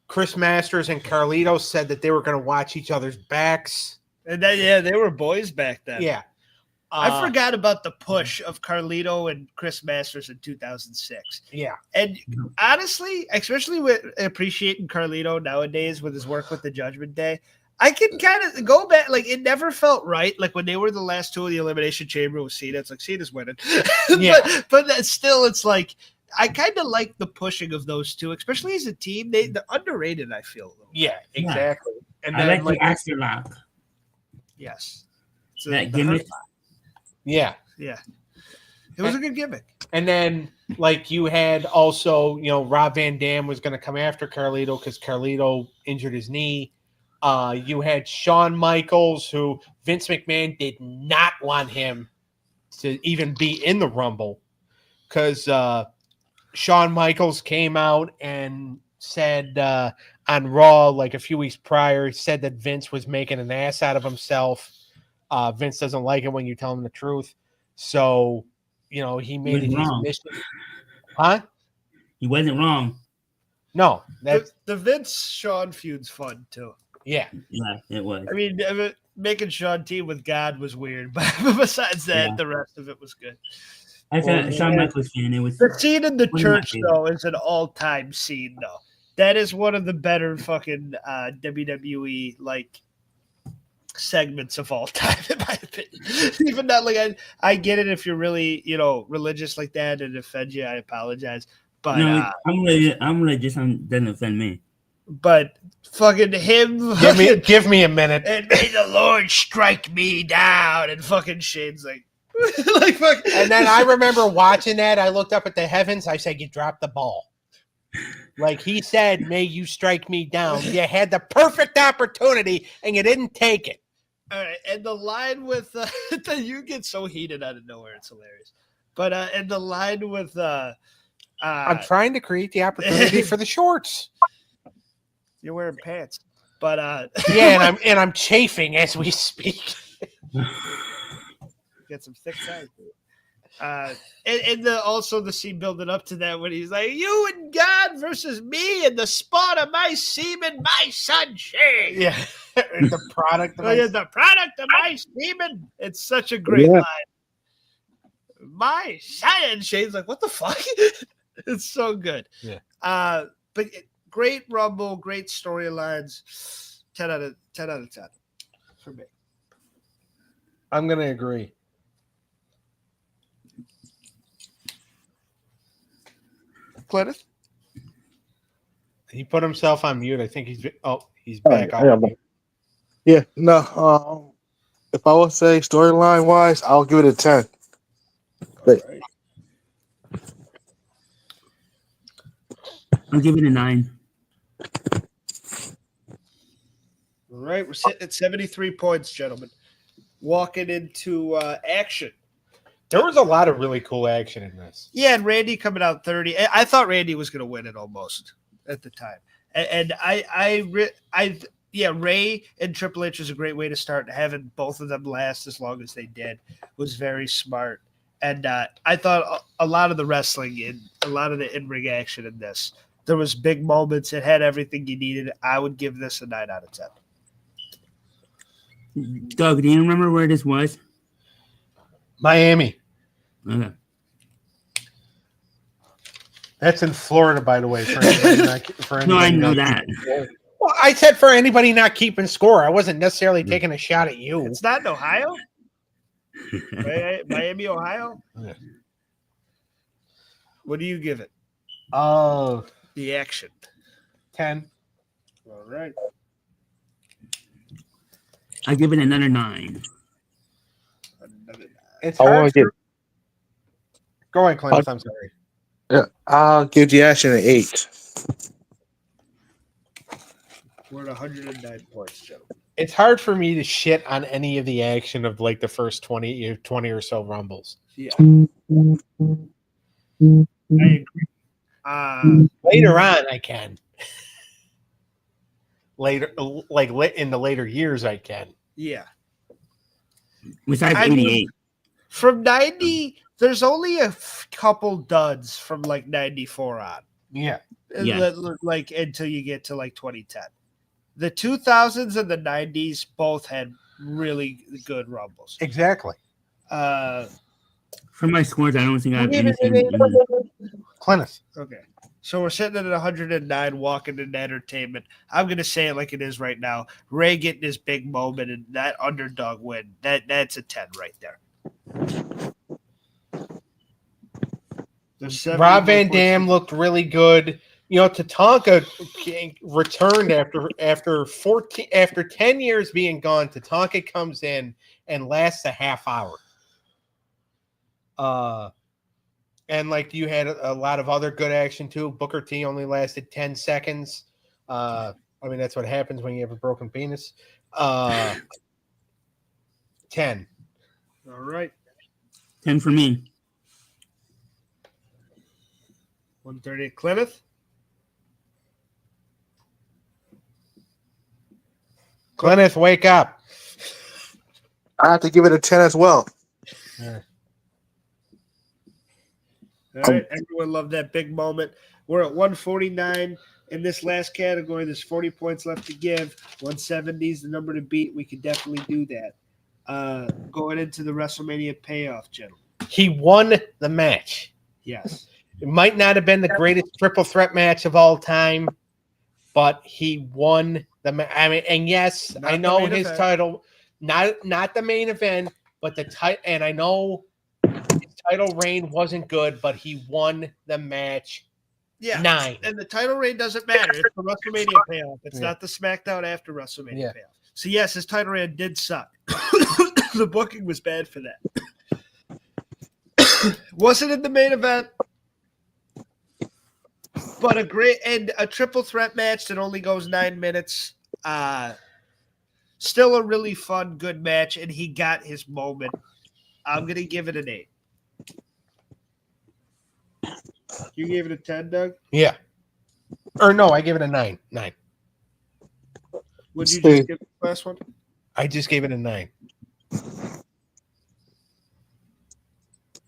Chris Masters and Carlito said that they were going to watch each other's backs. And then, they were boys back then. Yeah. I forgot about the push of Carlito and Chris Masters in 2006. Yeah. And honestly, especially with appreciating Carlito nowadays with his work with the Judgment Day, I can kind of go back. Like, it never felt right. Like, when they were the last two of the Elimination Chamber with Cena, it's like Cena's winning. Yeah. but still, it's like, I kind of like the pushing of those two, especially as a team. They're underrated, I feel. Yeah, exactly. And I like the Axel lock. Yes. So that gimmick. Yeah. Yeah. It was a good gimmick. And then, like, you had also, Rob Van Dam was going to come after Carlito because Carlito injured his knee. You had Shawn Michaels, who Vince McMahon did not want him to even be in the Rumble because Shawn Michaels came out and said on Raw, like a few weeks prior, he said that Vince was making an ass out of himself. Vince doesn't like it when you tell him the truth. So, he made it his mission. Huh? He wasn't wrong. No. The Vince-Shawn feud's fun, too. Yeah. Yeah, it was. I mean, making Shawn team with God was weird, but besides that, the rest of it was good. I thought Shawn Michaels fan. It was the scene in the church, though, is an all-time scene, though. That is one of the better fucking WWE, segments of all time, in my opinion. Even not I get it if you're really religious like that and offend you, I apologize, but no, I'm religious. Doesn't offend me. But fucking him, give me a minute, and may the Lord strike me down, and fucking Shane's like fuck. And then I remember watching that. I looked up at the heavens. I said, "You dropped the ball." Like he said, "May you strike me down." You had the perfect opportunity, and you didn't take it. All right, and the line with you get so heated out of nowhere, it's hilarious. But and the line with I'm trying to create the opportunity for the shorts. You're wearing pants, but yeah, and I'm chafing as we speak. Get some thick sides. And also the scene building up to that when he's like, "You and God versus me and the spawn of my semen, my sunshine." Yeah, the product. Of The product of my semen. It's such a great line. My Shane's like, what the fuck? It's so good. Yeah. But great Rumble, great storylines. 10 out of 10 for me. I'm gonna agree. Cleneth? He put himself on mute. I think he's back. Yeah, no. If I would say storyline wise, I'll give it a 10. But Right. I'll give it a 9. All right, we're sitting at 73 points, gentlemen. Walking into action. There was a lot of really cool action in this. Yeah, and Randy coming out 30. I thought Randy was going to win it almost at the time. And Ray and Triple H was a great way to start. Having both of them last as long as they did was very smart. And I thought a lot of the wrestling and a lot of the in-ring action in this, there was big moments. It had everything you needed. I would give this a 9 out of 10. Doug, do you remember where this was? Miami. Okay. That's in Florida, by the way. For anybody No, I know that. Well, I said for anybody not keeping score. I wasn't necessarily taking a shot at you. It's not in Ohio? Right? Miami, Ohio? Yeah. What do you give it? Oh, The action. 10. All right. I give it another 9. It's I hard want to give. Go ahead, Cleneth. I'm sorry. Yeah, I'll give the action an 8. We're at 109 points, gentlemen. It's hard for me to shit on any of the action of like the first 20 or so Rumbles. Yeah. I agree. Later on, I can. Later, in the later years, I can. Yeah. Besides I mean, 88. From 90, there's only a couple duds from like 94 on. Yeah. Yeah. Like until you get to like 2010. The 2000s and the 90s both had really good Rumbles. Exactly. For my scores, I don't think I have anything. Cleneth. Okay. So we're sitting at 109, walking into entertainment. I'm going to say it like it is right now. Ray getting his big moment and that underdog win. That's a 10 right there. Rob Van Dam looked really good. You know, Tatanka returned after 10 years being gone. Tatanka comes in and lasts a half hour. And like you had a lot of other good action too. Booker T only lasted 10 seconds. I mean, that's what happens when you have a broken penis. 10. All right. 10 for me. 130. Cleneth? Cleneth, wake up. I have to give it a 10 as well. Yeah. All right. Everyone loved that big moment. We're at 149. In this last category, there's 40 points left to give. 170 is the number to beat. We could definitely do that. Going into the WrestleMania payoff, gentlemen. He won the match. Yes. It might not have been the greatest triple threat match of all time, but he won the match. I mean, and yes, Not I know the main his event. title, not the main event, but the title. And I know his title reign wasn't good, but he won the match. Yeah. 9. And the title reign doesn't matter. It's the WrestleMania payoff. It's not the SmackDown after WrestleMania payoff. So, yes, his title reign did suck. The booking was bad for that. Wasn't in the main event, but a triple threat match that only goes 9 minutes. Still a really fun, good match, and he got his moment. I'm going to give it an 8. You gave it a 10, Doug? Yeah. Or no, I gave it a 9. 9. Would you just give the last one? I just gave it a 9.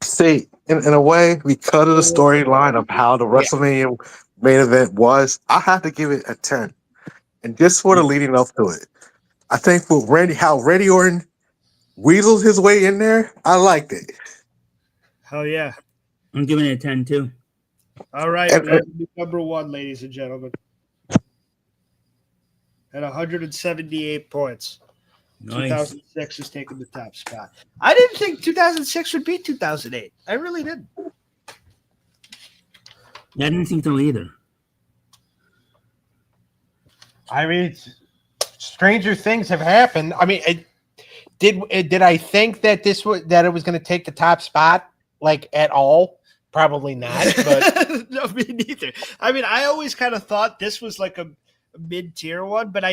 6. See, in a way, because of the storyline of how the WrestleMania main event was, I have to give it a 10. And just for the leading up to it. I think for how Randy Orton weasels his way in there, I liked it. Hell yeah. I'm giving it a 10 too. All right, we have number one, ladies and gentlemen. At 178 points. Nice. 2006 is taking the top spot. I didn't think 2006 would beat 2008. I really didn't. I didn't think so either. I mean, stranger things have happened. I mean, did I think that it was going to take the top spot like at all? Probably not. But no, me neither. I mean, I always kind of thought this was like a mid-tier one, but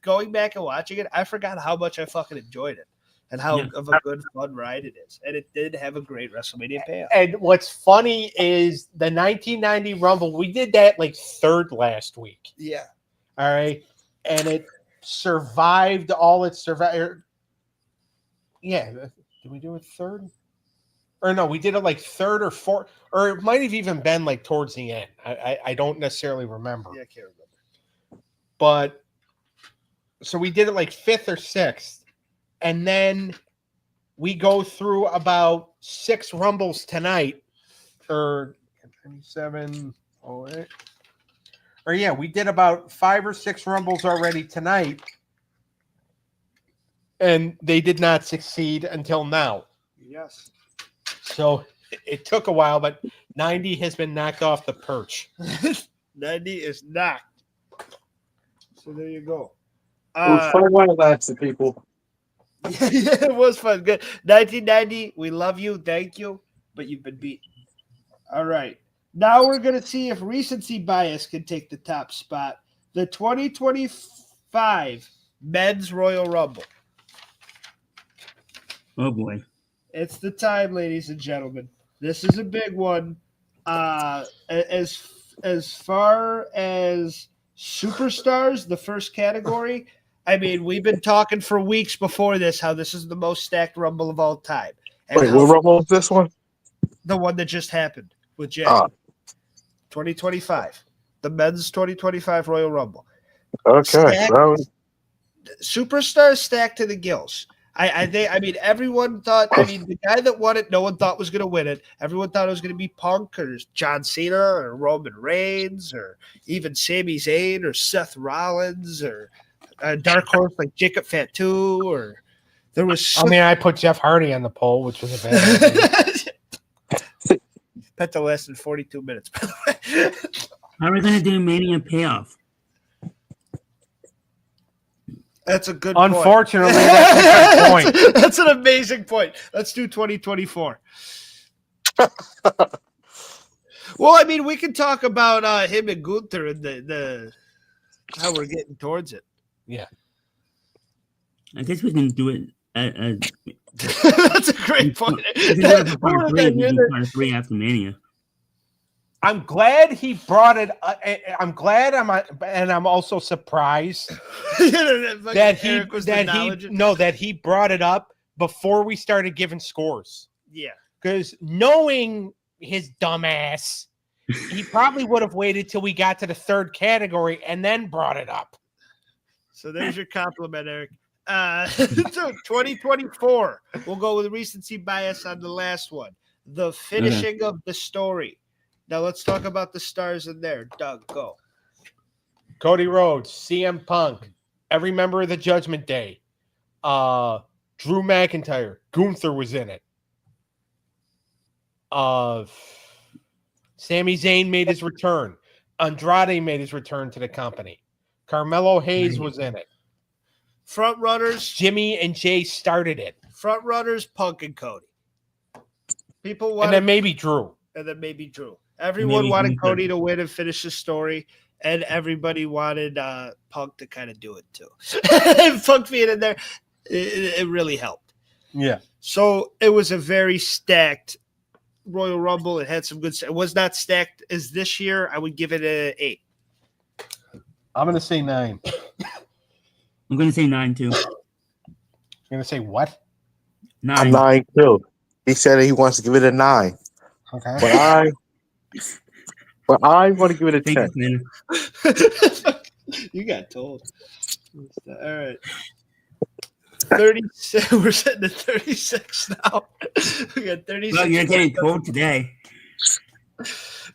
going back and watching it, I forgot how much I fucking enjoyed it and how of a good fun ride it is. And it did have a great WrestleMania payoff. And what's funny is the 1990 Rumble, we did that like third last week. Yeah. All right. And it survived all its survived. Yeah. Did we do it third? Or no, we did it like third or fourth, or it might have even been like towards the end. I don't necessarily remember. Yeah, I can't remember. But so we did it like fifth or sixth, and then we go through about 6 Rumbles tonight, or 27, 08. Or yeah, we did about 5 or 6 Rumbles already tonight, and they did not succeed until now. Yes. So it took a while, but 90 has been knocked off the perch. 90 is knocked. So there you go. It was fun while it lasted, people. Yeah, it was fun. Good. 1990, we love you. Thank you. But you've been beaten. All right. Now we're going to see if recency bias can take the top spot. The 2025 Men's Royal Rumble. Oh, boy. It's the time, ladies and gentlemen. This is a big one. As far as superstars, the first category, I mean, we've been talking for weeks before this how this is the most stacked Rumble of all time. And Wait, what Rumble is this one? The one that just happened with Jackie. 2025. The Men's 2025 Royal Rumble. Okay. Superstars stacked to the gills. I mean, everyone thought, the guy that won it, no one thought was going to win it. Everyone thought it was going to be Punk or John Cena or Roman Reigns or even Sami Zayn or Seth Rollins or a dark horse like Jacob Fatu or there was. I put Jeff Hardy on the poll, which was a bad idea. That lasted 42 minutes, by the way. How are we going to do Mania payoff? That's a good Unfortunately, point. that's a good point. That's an amazing point. Let's do 2024. Well, I mean, we can talk about him and Gunther and the how we're getting towards it. Yeah. I guess we can do it That's a great point. We can do it for part 3. We can do part 3 after Mania. I'm glad he brought it. I'm glad and I'm also surprised that he brought it up before we started giving scores. Yeah, because knowing his dumbass, he probably would have waited till we got to the third category and then brought it up. So there's your compliment, Eric. So 2024, we'll go with recency bias on the last one. The finishing of the story. Now let's talk about the stars in there. Doug, go. Cody Rhodes, CM Punk, every member of the Judgment Day, Drew McIntyre, Gunther was in it. Sami Zayn made his return. Andrade made his return to the company. Carmelo Hayes was in it. Front runners, Jimmy and Jay started it. Front runners, Punk and Cody. People wanted, and then maybe Drew. Everyone wanted Cody to win and finish the story, and everybody wanted Punk to kind of do it too. Punk being in there, it really helped. Yeah. So it was a very stacked Royal Rumble. It had some good. It was not stacked as this year. I would give it an 8. I'm going to say 9. I'm going to say 9 too. You're going to say what? 9. I'm 9 too. He said that he wants to give it a 9. Okay. But I want to give it a Thank 10. you, You got told. All right. 36. We're sitting at 36 now. We got 36. Well, you're getting told today.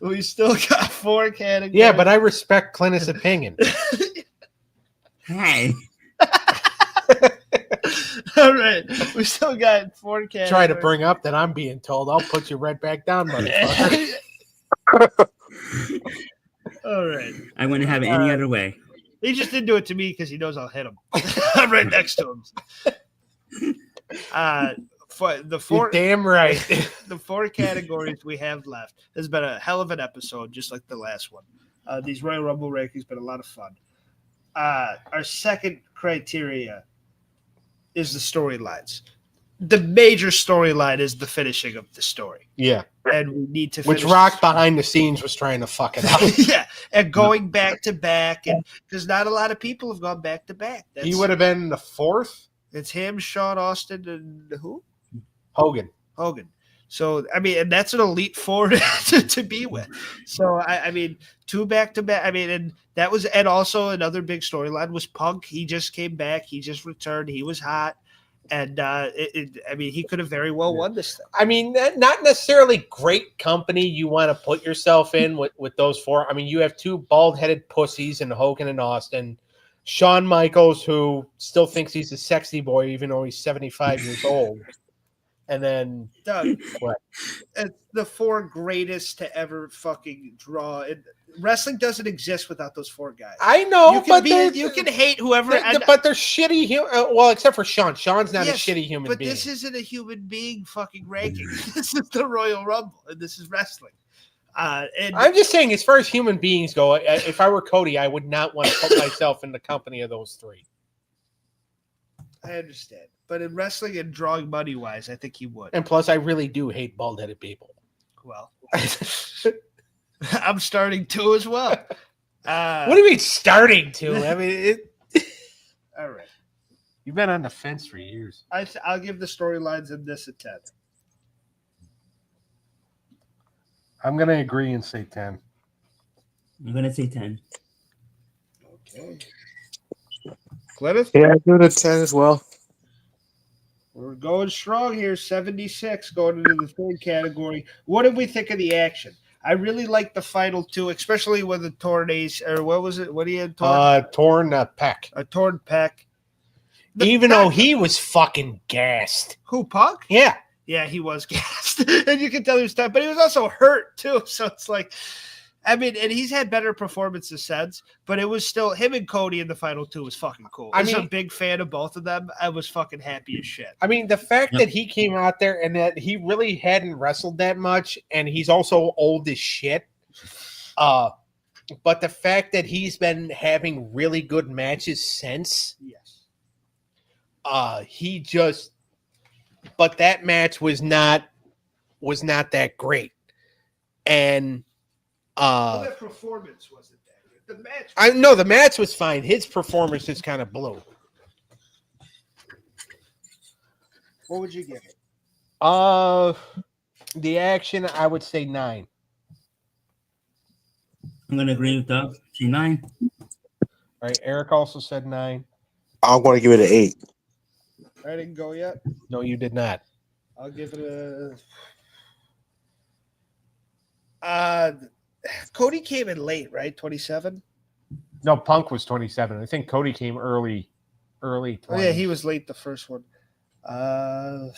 We still got 4 categories. Yeah, but I respect Cleneth's opinion. Hey. All right. We still got 4 categories. Try to bring up that I'm being told. I'll put you right back down, motherfucker. All right. I wouldn't have it any other way. He just didn't do it to me because he knows I'll hit him. I'm right next to him. For the 4, You're damn right. the 4 categories we have left. This has been a hell of an episode, just like the last one. These Royal Rumble rankings been a lot of fun. Our second criteria is the storylines. The major storyline is the finishing of the story. Yeah. And we need to Which finish Rock behind the scenes was trying to fuck it up. yeah, and going back to back, and because not a lot of people have gone back to back. He would have been the 4th. It's him, Sean Austin, and who? Hogan. So I mean, and that's an elite 4 to be with. So I mean, 2 back to back. I mean, and that was, and also another big storyline was Punk. He just came back. He just returned. He was hot. And I mean, he could have very well won this thing. I mean, not necessarily great company you want to put yourself in with those 4. I mean, you have 2 bald-headed pussies in Hogan and Austin. Shawn Michaels, who still thinks he's a sexy boy, even though he's 75 years old. And then Doug, what? It's the 4 greatest to ever fucking draw. Wrestling doesn't exist without those 4 guys. I know, you can hate whoever. But they're shitty. Well, except for Sean. Sean's not a shitty human being. But this isn't a human being fucking ranking. This is the Royal Rumble, and this is wrestling. And I'm just saying, as far as human beings go, if I were Cody, I would not want to put myself in the company of those 3. I understand. But in wrestling and drawing money-wise, I think he would. And plus, I really do hate bald-headed people. Well, I'm starting to as well. What do you mean starting to? I mean, all right. You've been on the fence for years. I'll give the storylines in this a 10. I'm going to agree and say 10. I'm going to say 10. Okay. Cleneth? Yeah, I give it a 10 as well. We're going strong here. 76 going into the 3rd category. What did we think of the action? I really liked the final 2, especially with the torn ace, or what was it? What he had torn? Torn pec. A torn pec. Even though he was fucking gassed. Who, Punk? Yeah. Yeah, he was gassed. And you can tell he was tough, but he was also hurt too. So it's like, I mean, and he's had better performances since, but it was still him and Cody in the final 2 was fucking cool. I'm a big fan of both of them. I was fucking happy as shit. I mean, the fact that he came out there and that he really hadn't wrestled that much, and he's also old as shit. But the fact that he's been having really good matches since, yes. But that match was not that great, and. That performance wasn't that good. The match was fine. His performance just kind of blew. What would you give it? The action, I would say 9. I'm going to agree with Doug. Say 9. All right. Eric also said 9. I'm going to give it an 8. I didn't go yet. No, you did not. I'll give it Cody came in late, right? 27? No, Punk was 27. I think Cody came early 20. Oh, yeah, he was late the first one. I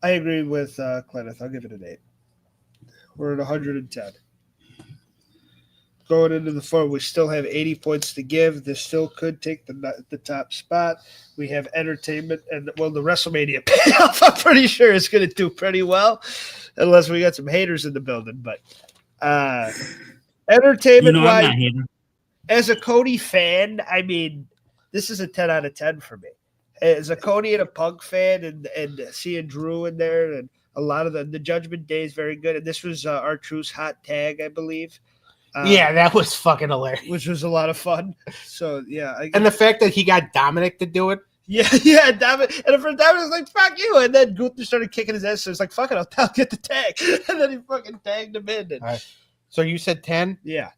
agree with Cleneth. I'll give it an 8. We're at 110. Going into the 4, we still have 80 points to give. This still could take the top spot. We have entertainment, and the WrestleMania payoff, I'm pretty sure is going to do pretty well, unless we got some haters in the building. But entertainment-wise, as a Cody fan, I mean, this is a 10 out of 10 for me. As a Cody and a Punk fan, and seeing Drew in there, and a lot of the Judgment Day is very good. And this was R-Truth's hot tag, I believe. Yeah, that was fucking hilarious. Which was a lot of fun. So, yeah. And the fact that he got Dominic to do it. Yeah, Diamond. And at first Diamond was like, fuck you. And then Gunther started kicking his ass. So it's like, fuck it, I'll get the tag. And then he fucking tagged him in. And, All right. So you said 10? yeah.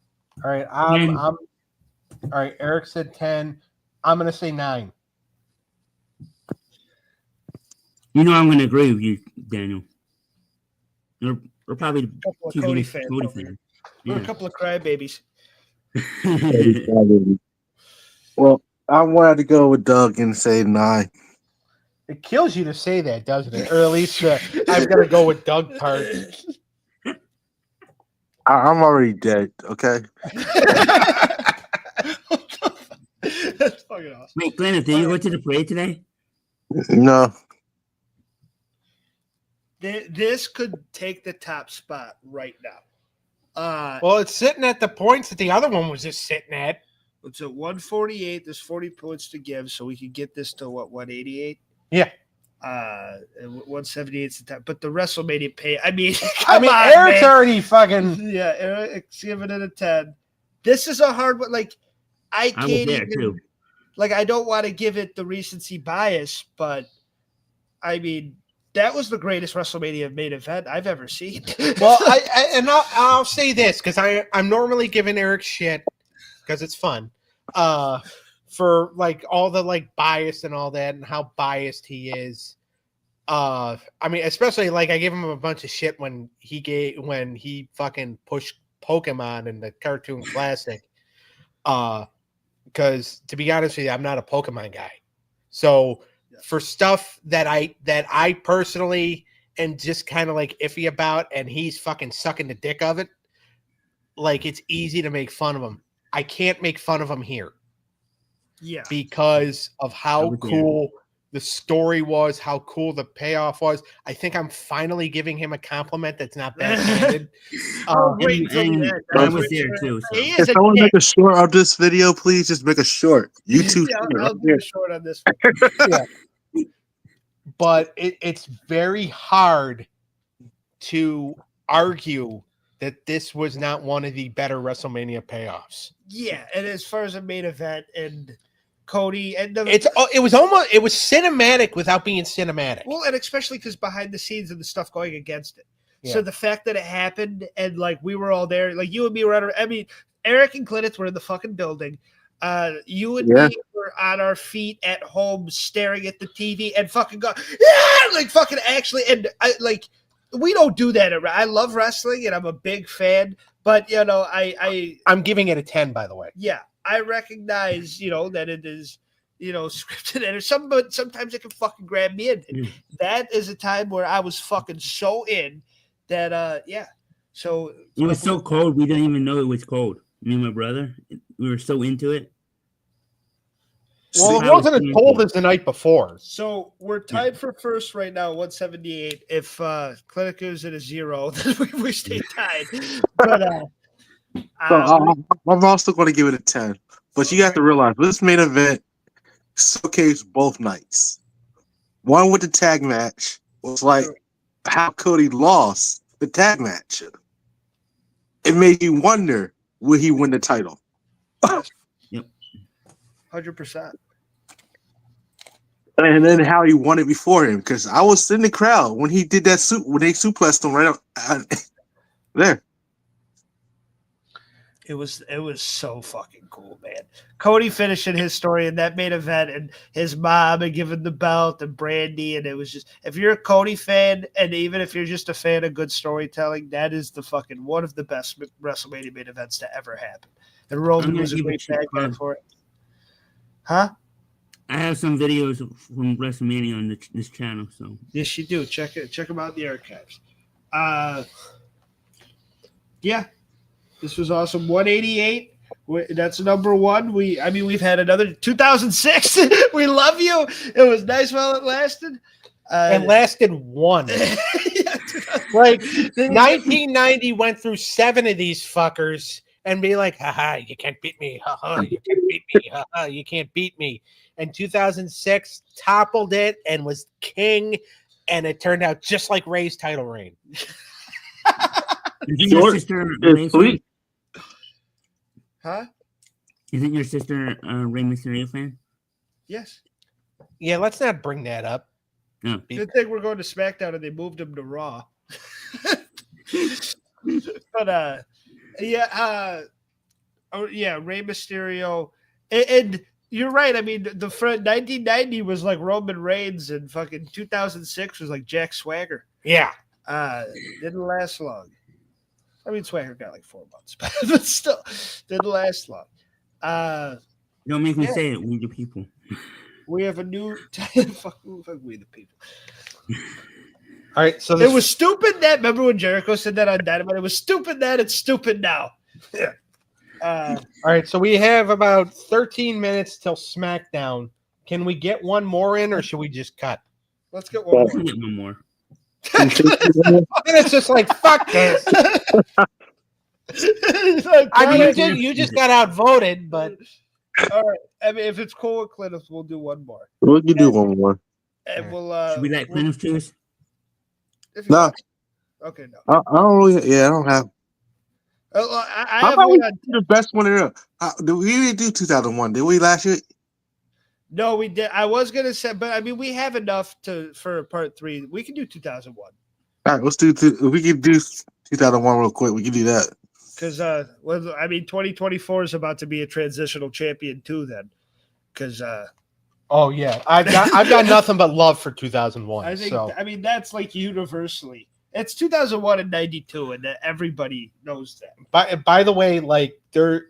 All right. All right. Eric said 10. I'm going to say 9. You know I'm going to agree with you, Daniel. We're probably Couple of Cody fans. We're a couple of crybabies. Well, I wanted to go with Doug and say 9. It kills you to say that, doesn't it? Or at least I've got to go with Doug part. I'm already dead, okay? That's fucking awesome. Wait, Cleneth, did you go to the parade today? No. This could take the top spot right now. Well, it's sitting at the points that the other one was just sitting at. It's at 148. There's 40 points to give, so we could get this to what 188? Yeah. 178 is the top. But the WrestleMania pay, I mean, Eric's already fucking. Yeah, Eric's giving it a 10. This is a hard one. Like, I can't even. Too. Like, I don't want to give it the recency bias, but I mean, that was the greatest WrestleMania main event I've ever seen. Well, I'll say this because I'm normally giving Eric shit because it's fun, for like all the like bias and all that and how biased he is. I mean, especially like I gave him a bunch of shit when he fucking pushed Pokemon in the Cartoon Classic. Because to be honest with you, I'm not a Pokemon guy. So for stuff that I personally am just kind of like iffy about, and he's fucking sucking the dick of it, like it's easy to make fun of him. I can't make fun of him here. Yeah. Because of how cool the story was, how cool the payoff was. I think I'm finally giving him a compliment that's not backhanded. I was there too. So. If someone make a short of this video, please just make a short. YouTube. I'll do a short on this one. Yeah. But it's very hard to argue that this was not one of the better WrestleMania payoffs. Yeah, and as far as a main event and Cody and it was cinematic without being cinematic. Well, and especially because behind the scenes and the stuff going against it. Yeah. So the fact that it happened and like we were all there, like you and me were I mean, Eric and Cleneth were in the fucking building. You and me were on our feet at home staring at the TV and fucking go, yeah, like fucking actually. And I like, we don't do that. I love wrestling and I'm a big fan, but you know, I'm giving it a 10, by the way. Yeah. I recognize, you know, that it is, you know, scripted and but sometimes it can fucking grab me in. And that is a time where I was fucking so in that, yeah. So it was so cold, we didn't even know it was cold. Me and my brother, we were so into it. Well, it wasn't as cold as the night before. So we're tied for first right now, 178. If Cleneth goes at a 0, then we stay tied. But I'm also going to give it a 10. But you have to realize this main event showcased both nights. One with the tag match was like how Cody lost the tag match. It made you wonder, will he win the title? Yep. 100%. And then how he won it before him. Because I was in the crowd when he did that when they suplexed him right up there. It was so fucking cool, man. Cody finishing his story in that main event and his mom and giving the belt and Brandy. And it was just, if you're a Cody fan and even if you're just a fan of good storytelling, that is the fucking one of the best WrestleMania main events to ever happen. And Roman was a great bad guy for it. Huh? I have some videos from WrestleMania on this channel. So yes, you do. Check them out in the archives. Yeah. This was awesome. 188. That's number one. We've had another 2006. We love you. It was nice while it lasted. It lasted one. Like 1990 went through 7 of these fuckers and be like, haha, you can't beat me. Haha, you can't beat me. Haha, you can't beat me. And 2006 toppled it and was king. And it turned out just like Ray's title reign. Isn't your sister Rey? Huh? Isn't your sister Rey Mysterio fan? Yes. Yeah, let's not bring that up. No. Good thing we're going to SmackDown and they moved him to Raw. But Rey Mysterio, and you're right. I mean, the 1990 was like Roman Reigns, and fucking 2006 was like Jack Swagger. Yeah. Didn't last long. I mean, Swagger got like 4 months, but still didn't last long. Don't make me say it. We the people. We have a new fuck we the people. All right, so it was stupid that. Remember when Jericho said that on Dynamite? It was stupid that. It's stupid now. Yeah. All right, so we have about 13 minutes till SmackDown. Can we get one more in, or should we just cut? Let's get one more. Get one more. And it's just like, fuck this. I mean, you just got outvoted, but all right. I mean, if it's cool with Cleneth, we'll do one more. We can do one more. And we'll. Should we let Cleneth choose? No. Okay, no. I don't really. Yeah, I don't have. I How have about one we on. do the best one there? Did we really do 2001? Did we last year? No, we did. I was gonna say, but I mean, we have enough for part 3. We can do 2001. All right, let's do. If we can do 2001 real quick, we can do that. Because, well, I mean, 2024 is about to be a transitional champion too. Then, because, oh yeah, I've got nothing but love for 2001. I think, so. I mean, that's like universally. It's 2001 and 92, and everybody knows that. By the way, like they're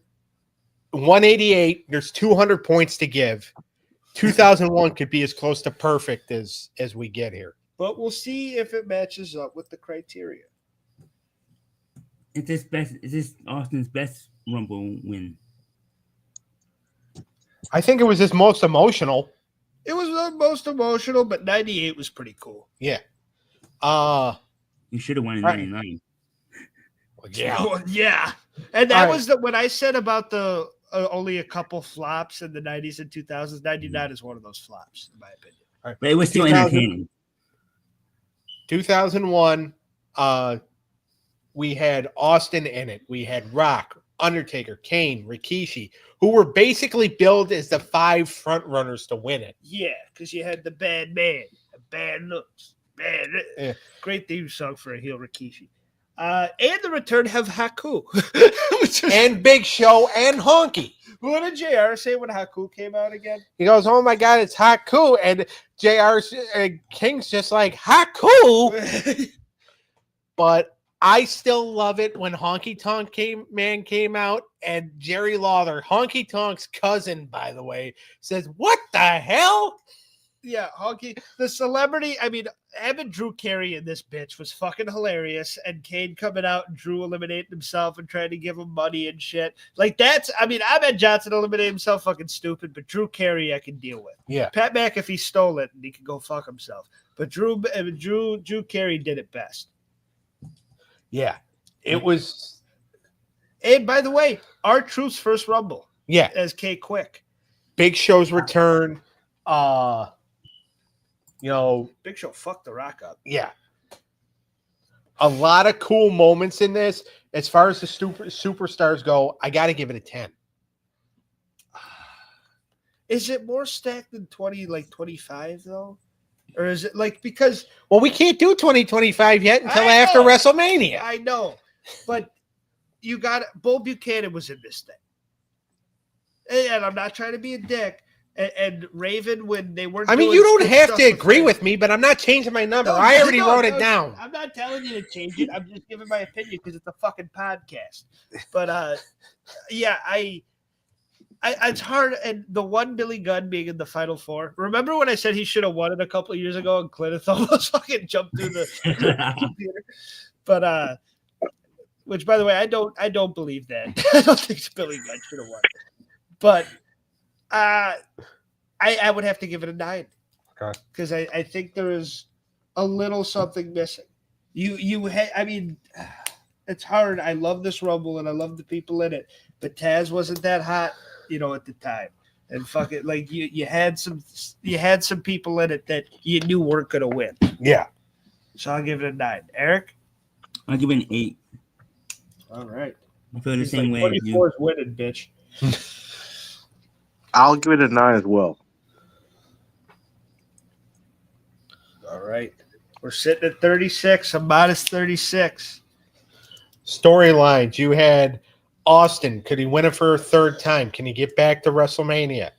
188. There's 200 points to give. 2001 could be as close to perfect as we get here. But we'll see if it matches up with the criteria. Is this Austin's best Rumble win? I think it was his most emotional. It was the most emotional, but 98 was pretty cool. Yeah. You should have won in 99. Yeah. Oh, yeah. And that was when I said about the only a couple flops in the 90s and 2000s. 99 is one of those flops, in my opinion. All right. But it was still entertaining. 2001, we had Austin in it. We had Rock, Undertaker, Kane, Rikishi, who were basically billed as the 5 front runners to win it. Yeah, because you had the bad man, the bad looks, great theme song for a heel Rikishi. And the return of Haku. And Big Show and Honky. What did JR say when Haku came out again? He goes, oh my God, it's Haku. And JR King's just like, Haku. But I still love it when Honky Tonk came out, and Jerry Lawler, Honky Tonk's cousin, by the way, says, what the hell? Yeah, Honky, the celebrity. I mean, having Drew Carey in this bitch was fucking hilarious. And Kane coming out and Drew eliminating himself and trying to give him money and shit. Like, that's, I mean, Ahmed Johnson eliminated himself, fucking stupid, but Drew Carey I can deal with. Yeah. Pat McAfee stole it and he can go fuck himself. But Drew Carey did it best. Yeah. It was. And by the way, R-Truth's first Rumble. Yeah. As K Quick. Big Show's return. Big Show fucked The Rock up. Yeah. A lot of cool moments in this. As far as the superstars go, I got to give it a 10. Is it more stacked than 25 though? Or is it like, because... Well, we can't do 2025 yet until after WrestleMania. I know. But you got... Bull Buchanan was in this thing. And I'm not trying to be a dick. And Raven, when they weren't... I mean, you don't have to agree with me, but I'm not changing my number. I already wrote it down. I'm not telling you to change it. I'm just giving my opinion because it's a fucking podcast. But, yeah, it's hard. And the one Billy Gunn being in the Final Four. Remember when I said he should have won it a couple of years ago and Cleneth almost fucking jumped through the computer? But, which, by the way, I don't believe that. I don't think Billy Gunn should have won it. But... I would have to give it a 9. Okay. Because I think there is a little something missing. I mean, it's hard. I love this Rumble and I love the people in it, but Taz wasn't that hot, at the time. And fuck it, like you had some people in it that you knew weren't gonna win. Yeah. So I'll give it a 9. Eric? I'll give it an 8. All right. I feel the same way. 24 is winning, bitch. I'll give it a 9 as well. right. We're sitting at 36. I'm minus 36. Storylines. You had Austin. Could he win it for a third time? Can he get back to WrestleMania?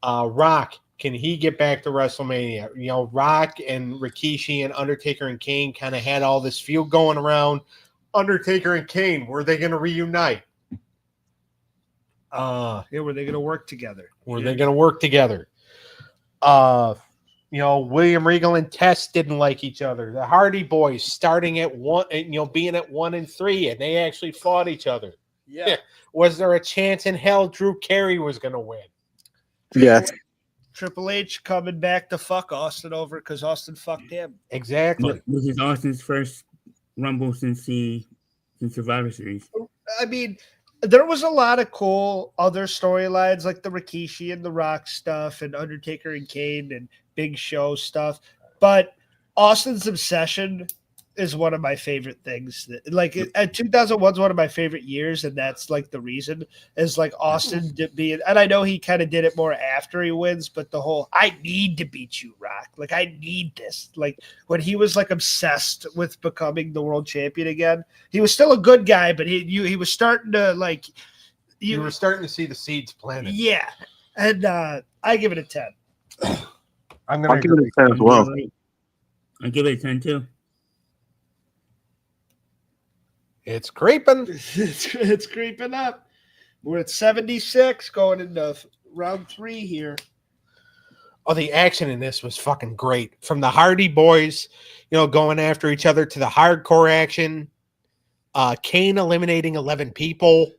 Rock. Can he get back to WrestleMania? You know, Rock and Rikishi and Undertaker and Kane kind of had all this feud going around. Undertaker and Kane, were they going to reunite? Were they going to work together? Were they going to work together? You know, William Regal and Tess didn't like each other. The Hardy Boys starting at 1, you know, being at 1 and 3, and they actually fought each other. Yeah. Was there a chance in hell Drew Carey was going to win? Yes. Triple H coming back to fuck Austin over because Austin fucked him. Exactly. This is Austin's first Rumble since Survivor Series. I mean, there was a lot of cool other storylines like the Rikishi and the Rock stuff and Undertaker and Kane and Big Show stuff. But Austin's obsession is one of my favorite things. Like 2001 is one of my favorite years, and that's like the reason is like Austin being. And I know he kind of did it more after he wins, but the whole "I need to beat you, Rock," like I need this. Like when he was like obsessed with becoming the world champion again, he was still a good guy, but he was starting to like. You were starting to see the seeds planted. Yeah, and I give it a 10. I'll give it a 10 as well. I'll give it a 10 too. It's creeping. It's creeping up. We're at 76 going into round 3 here. Oh, the action in this was fucking great. From the Hardy Boys, you know, going after each other to the hardcore action. Kane eliminating 11 people.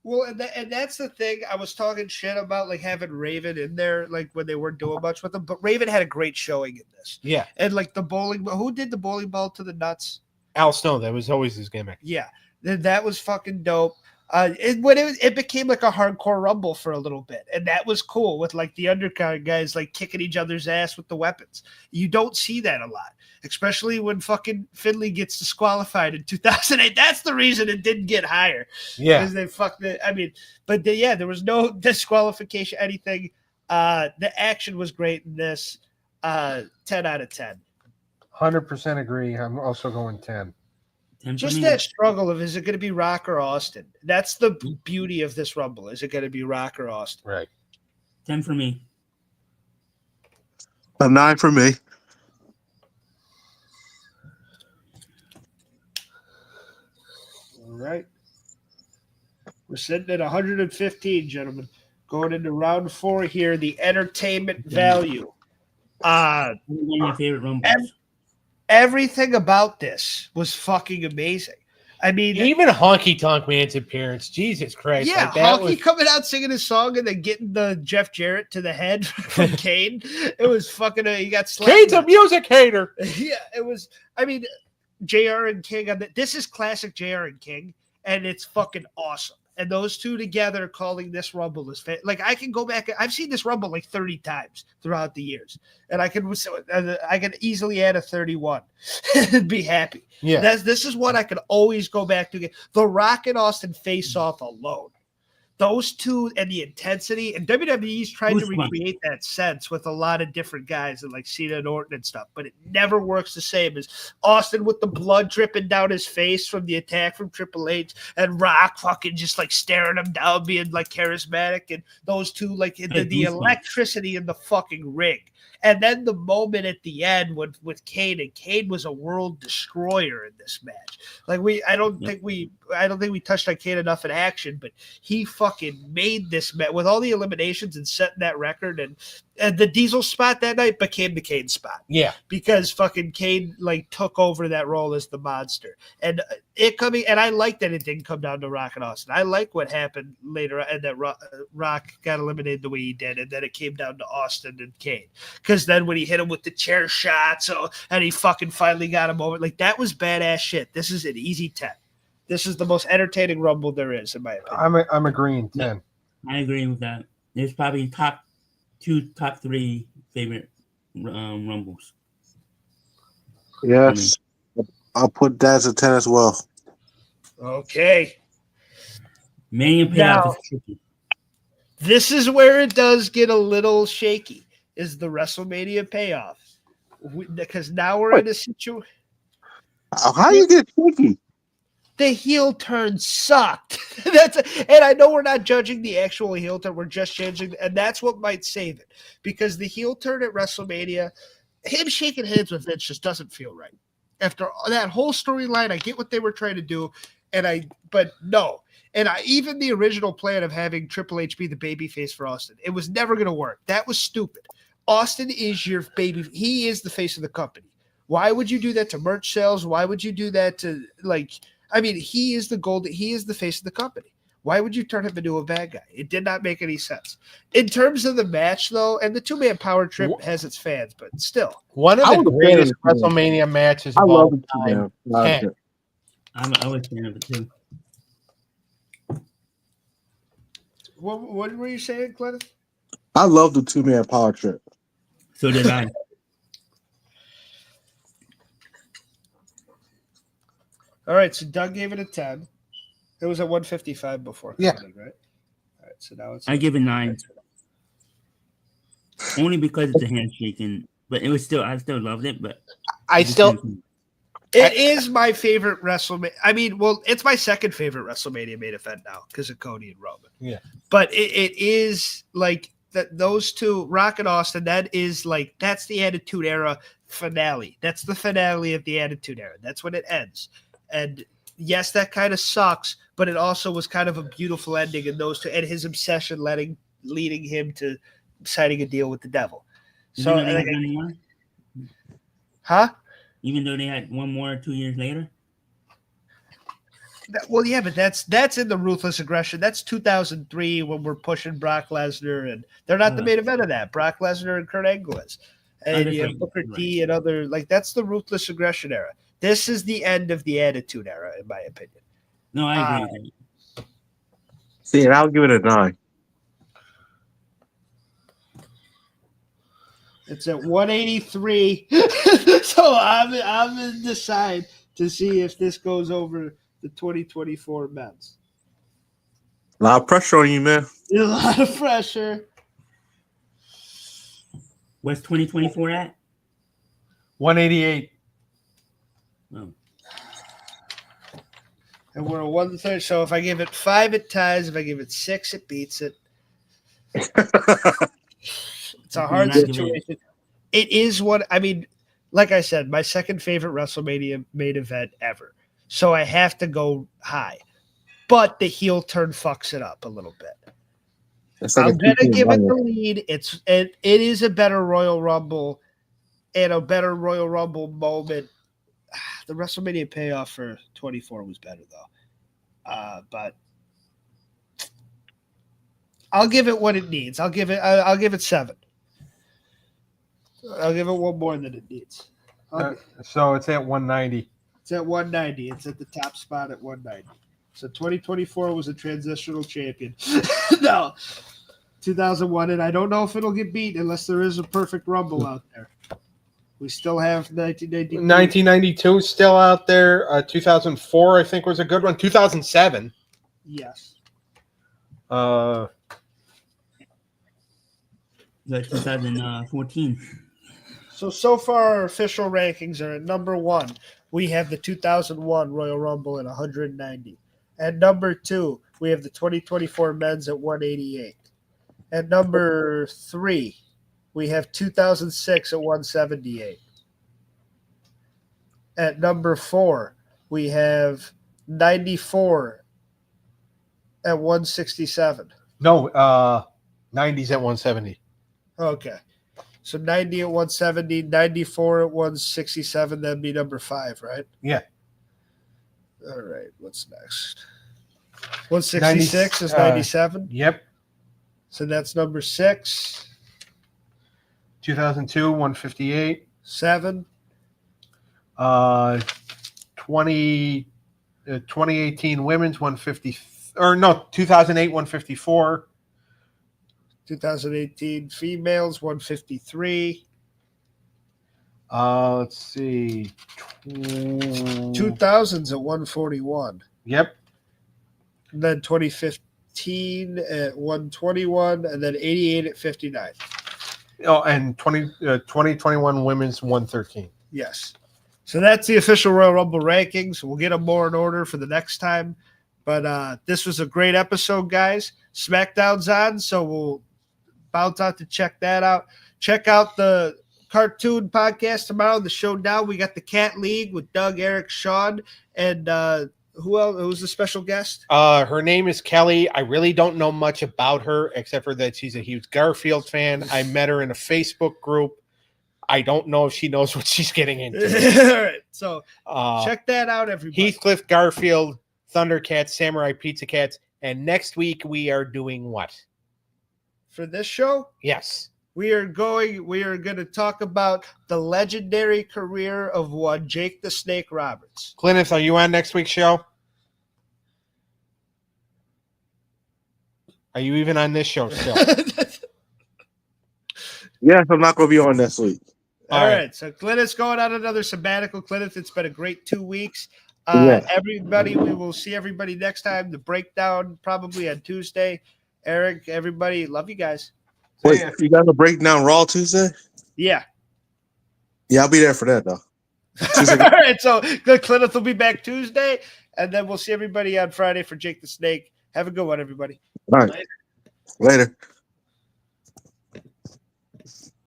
Well, and that's the thing. I was talking shit about like having Raven in there, like when they weren't doing much with them. But Raven had a great showing in this. Yeah. And like the bowling, who did the bowling ball to the nuts? Al Snow, that was always his gimmick. Yeah, that was fucking dope. It became like a hardcore rumble for a little bit, and that was cool with like the undercard guys like kicking each other's ass with the weapons. You don't see that a lot, especially when fucking Finley gets disqualified in 2008. That's the reason it didn't get higher. Yeah, because they fucked it. I mean, but there was no disqualification, anything. The action was great in this. 10 out of 10. 100% agree. I'm also going 10. Just that struggle of is it going to be Rock or Austin? That's the beauty of this Rumble. Is it going to be Rock or Austin? Right. 10 for me. A 9 for me. All right. We're sitting at 115, gentlemen. Going into round 4 here, the entertainment value. One of my favorite Rumbles. Everything about this was fucking amazing. I mean, even Honky Tonk Man's appearance, Jesus Christ. Yeah, like that Honky coming out singing his song and then getting the Jeff Jarrett to the head from Kane. It was fucking, he got slapped. Kane's a music hater. Yeah, it was, I mean, JR and King, this is classic JR and King, and it's fucking awesome. And those two together calling this Rumble is like I can go back. I've seen this Rumble like 30 times throughout the years, and I can easily add a 31 and be happy. Yeah, this is what I can always go back to. The Rock and Austin face off alone. Those two and the intensity, and WWE's trying to recreate that sense with a lot of different guys and like Cena and Orton and stuff, but it never works the same as Austin with the blood dripping down his face from the attack from Triple H and Rock fucking just like staring him down, being like charismatic, and those two like the electricity in the fucking ring. And then the moment at the end with Kane, and Kane was a world destroyer in this match. Like I don't think we touched on Kane enough in action, but he fucking made this match with all the eliminations and setting that record. And the Diesel spot that night became the Kane spot. Yeah, because fucking Kane like took over that role as the monster, and and I like that it didn't come down to Rock and Austin. I like what happened later, and that Rock got eliminated the way he did, and then it came down to Austin and Kane. Because then when he hit him with the chair shots, and he fucking finally got him over, like that was badass shit. This is an easy 10. This is the most entertaining Rumble there is, in my opinion. I'm agreeing 10. I agree with that. There's probably top 3 favorite Rumbles. Yes. I'll put that as a 10 as well. Okay. Mania payoff is tricky. This is where it does get a little shaky, is the WrestleMania payoff. because now we're in a situation. How you get tricky? The heel turn sucked. And I know we're not judging the actual heel turn. We're just changing, and that's what might save it. Because the heel turn at WrestleMania, him shaking hands with Vince just doesn't feel right. After that whole storyline, I get what they were trying to do, but no. And even the original plan of having Triple H be the babyface for Austin, it was never going to work. That was stupid. Austin is your baby. He is the face of the company. Why would you do that to merch sales? Why would you do that to he is he is the face of the company. Why would you turn him into a bad guy? It did not make any sense. In terms of the match, though, and the two-man power trip has its fans, but still. One of the greatest WrestleMania matches of all time. I was a fan of it too. What were you saying, Cleneth? I love the two-man power trip. So did I. All right, so Doug gave it a 10. It was at 155 before. Yeah. Coming, right? All right, so now it's. I give it 9. Only because it's a handshake, but it was still. I still loved it, but It is my favorite WrestleMania. I mean, well, it's my second favorite WrestleMania main event now because of Cody and Roman. Yeah. But it is like that. Those two, Rock and Austin, that's the Attitude Era finale. That's the finale of the Attitude Era. That's when it ends. And yes, that kind of sucks, but it also was kind of a beautiful ending in those two, and his obsession leading him to signing a deal with the devil. So, even though they had one more 2 years later. Well, yeah, but that's in the Ruthless Aggression. That's 2003 when we're pushing Brock Lesnar, and they're not the main event of that. Brock Lesnar and Kurt Angle is, and you have Booker T and other that's the Ruthless Aggression era. This is the end of the Attitude Era, in my opinion. No, I agree. See, and I'll give it a 9. It's at 183, so I'm in decide to see if this goes over the 2024 men's. A lot of pressure on you, man. A lot of pressure. What's 2024 at? 188. Oh. And we're at 130. So if I give it 5, it ties. If I give it 6, it beats it. It's a hard situation. It is like I said, my second favorite WrestleMania main event ever. So I have to go high. But the heel turn fucks it up a little bit. I'm going to give it the lead. It is a better Royal Rumble and a better Royal Rumble moment. The WrestleMania payoff for 24 was better, though. But I'll give it what it needs. I'll give it 7. I'll give it one more than it needs. So it's at 190. It's at 190. It's at the top spot at 190. So 2024 was a transitional champion. No, 2001, and I don't know if it'll get beat unless there is a perfect Rumble out there. We still have 1992. 1992 still out there. 2004, I think, was a good one. 2007. Yes. 2014. So far, our official rankings are at number 1. We have the 2001 Royal Rumble at 190. At number 2, we have the 2024 men's at 188. At number 3, we have 2006 at 178. At number 4, we have 94 at 167. No, 90s at 170. Okay. So 90 at 170, 94 at 167, that'd be number 5, right? Yeah. All right. What's next? 166 is 97. Yep. So that's number 6. 2002, 158. 7. 2018 women's 150, or no, 2008 154. 2018 females 153. Let's see. 2000s at 141. Yep. And then 2015 at 121, and then 88 at 59. Oh, and 2021 women's 113. Yes. So that's the official Royal Rumble rankings. We'll get them more in order for the next time. But this was a great episode, guys. SmackDown's on, so we'll bounce out to check that out. Check out the cartoon podcast tomorrow, the Showdown. We got the Cat League with Doug, Eric, Sean, and who else? Who's the special guest? Her name is Kelly. I really don't know much about her except for that she's a huge Garfield fan. I met her in a Facebook group. I don't know if she knows what she's getting into. All right, so check that out, everybody. Heathcliff, Garfield, Thundercats, Samurai Pizza Cats, and next week we are doing what? For this show, Yes. we are going to talk about the legendary career of one Jake the Snake Roberts. Cleneth, are you on next week's show? Are you even on this show still? Yes, I'm not going to be on next week. All right. So Cleneth's going on another sabbatical. Cleneth, it's been a great 2 weeks. Yeah. Everybody, we will see everybody next time. The breakdown probably on Tuesday. Eric, everybody, love you guys. Wait, you got to break down Raw Tuesday? Yeah. Yeah, I'll be there for that, though. All right. So Cleneth will be back Tuesday, and then we'll see everybody on Friday for Jake the Snake. Have a good one, everybody. All right. Later.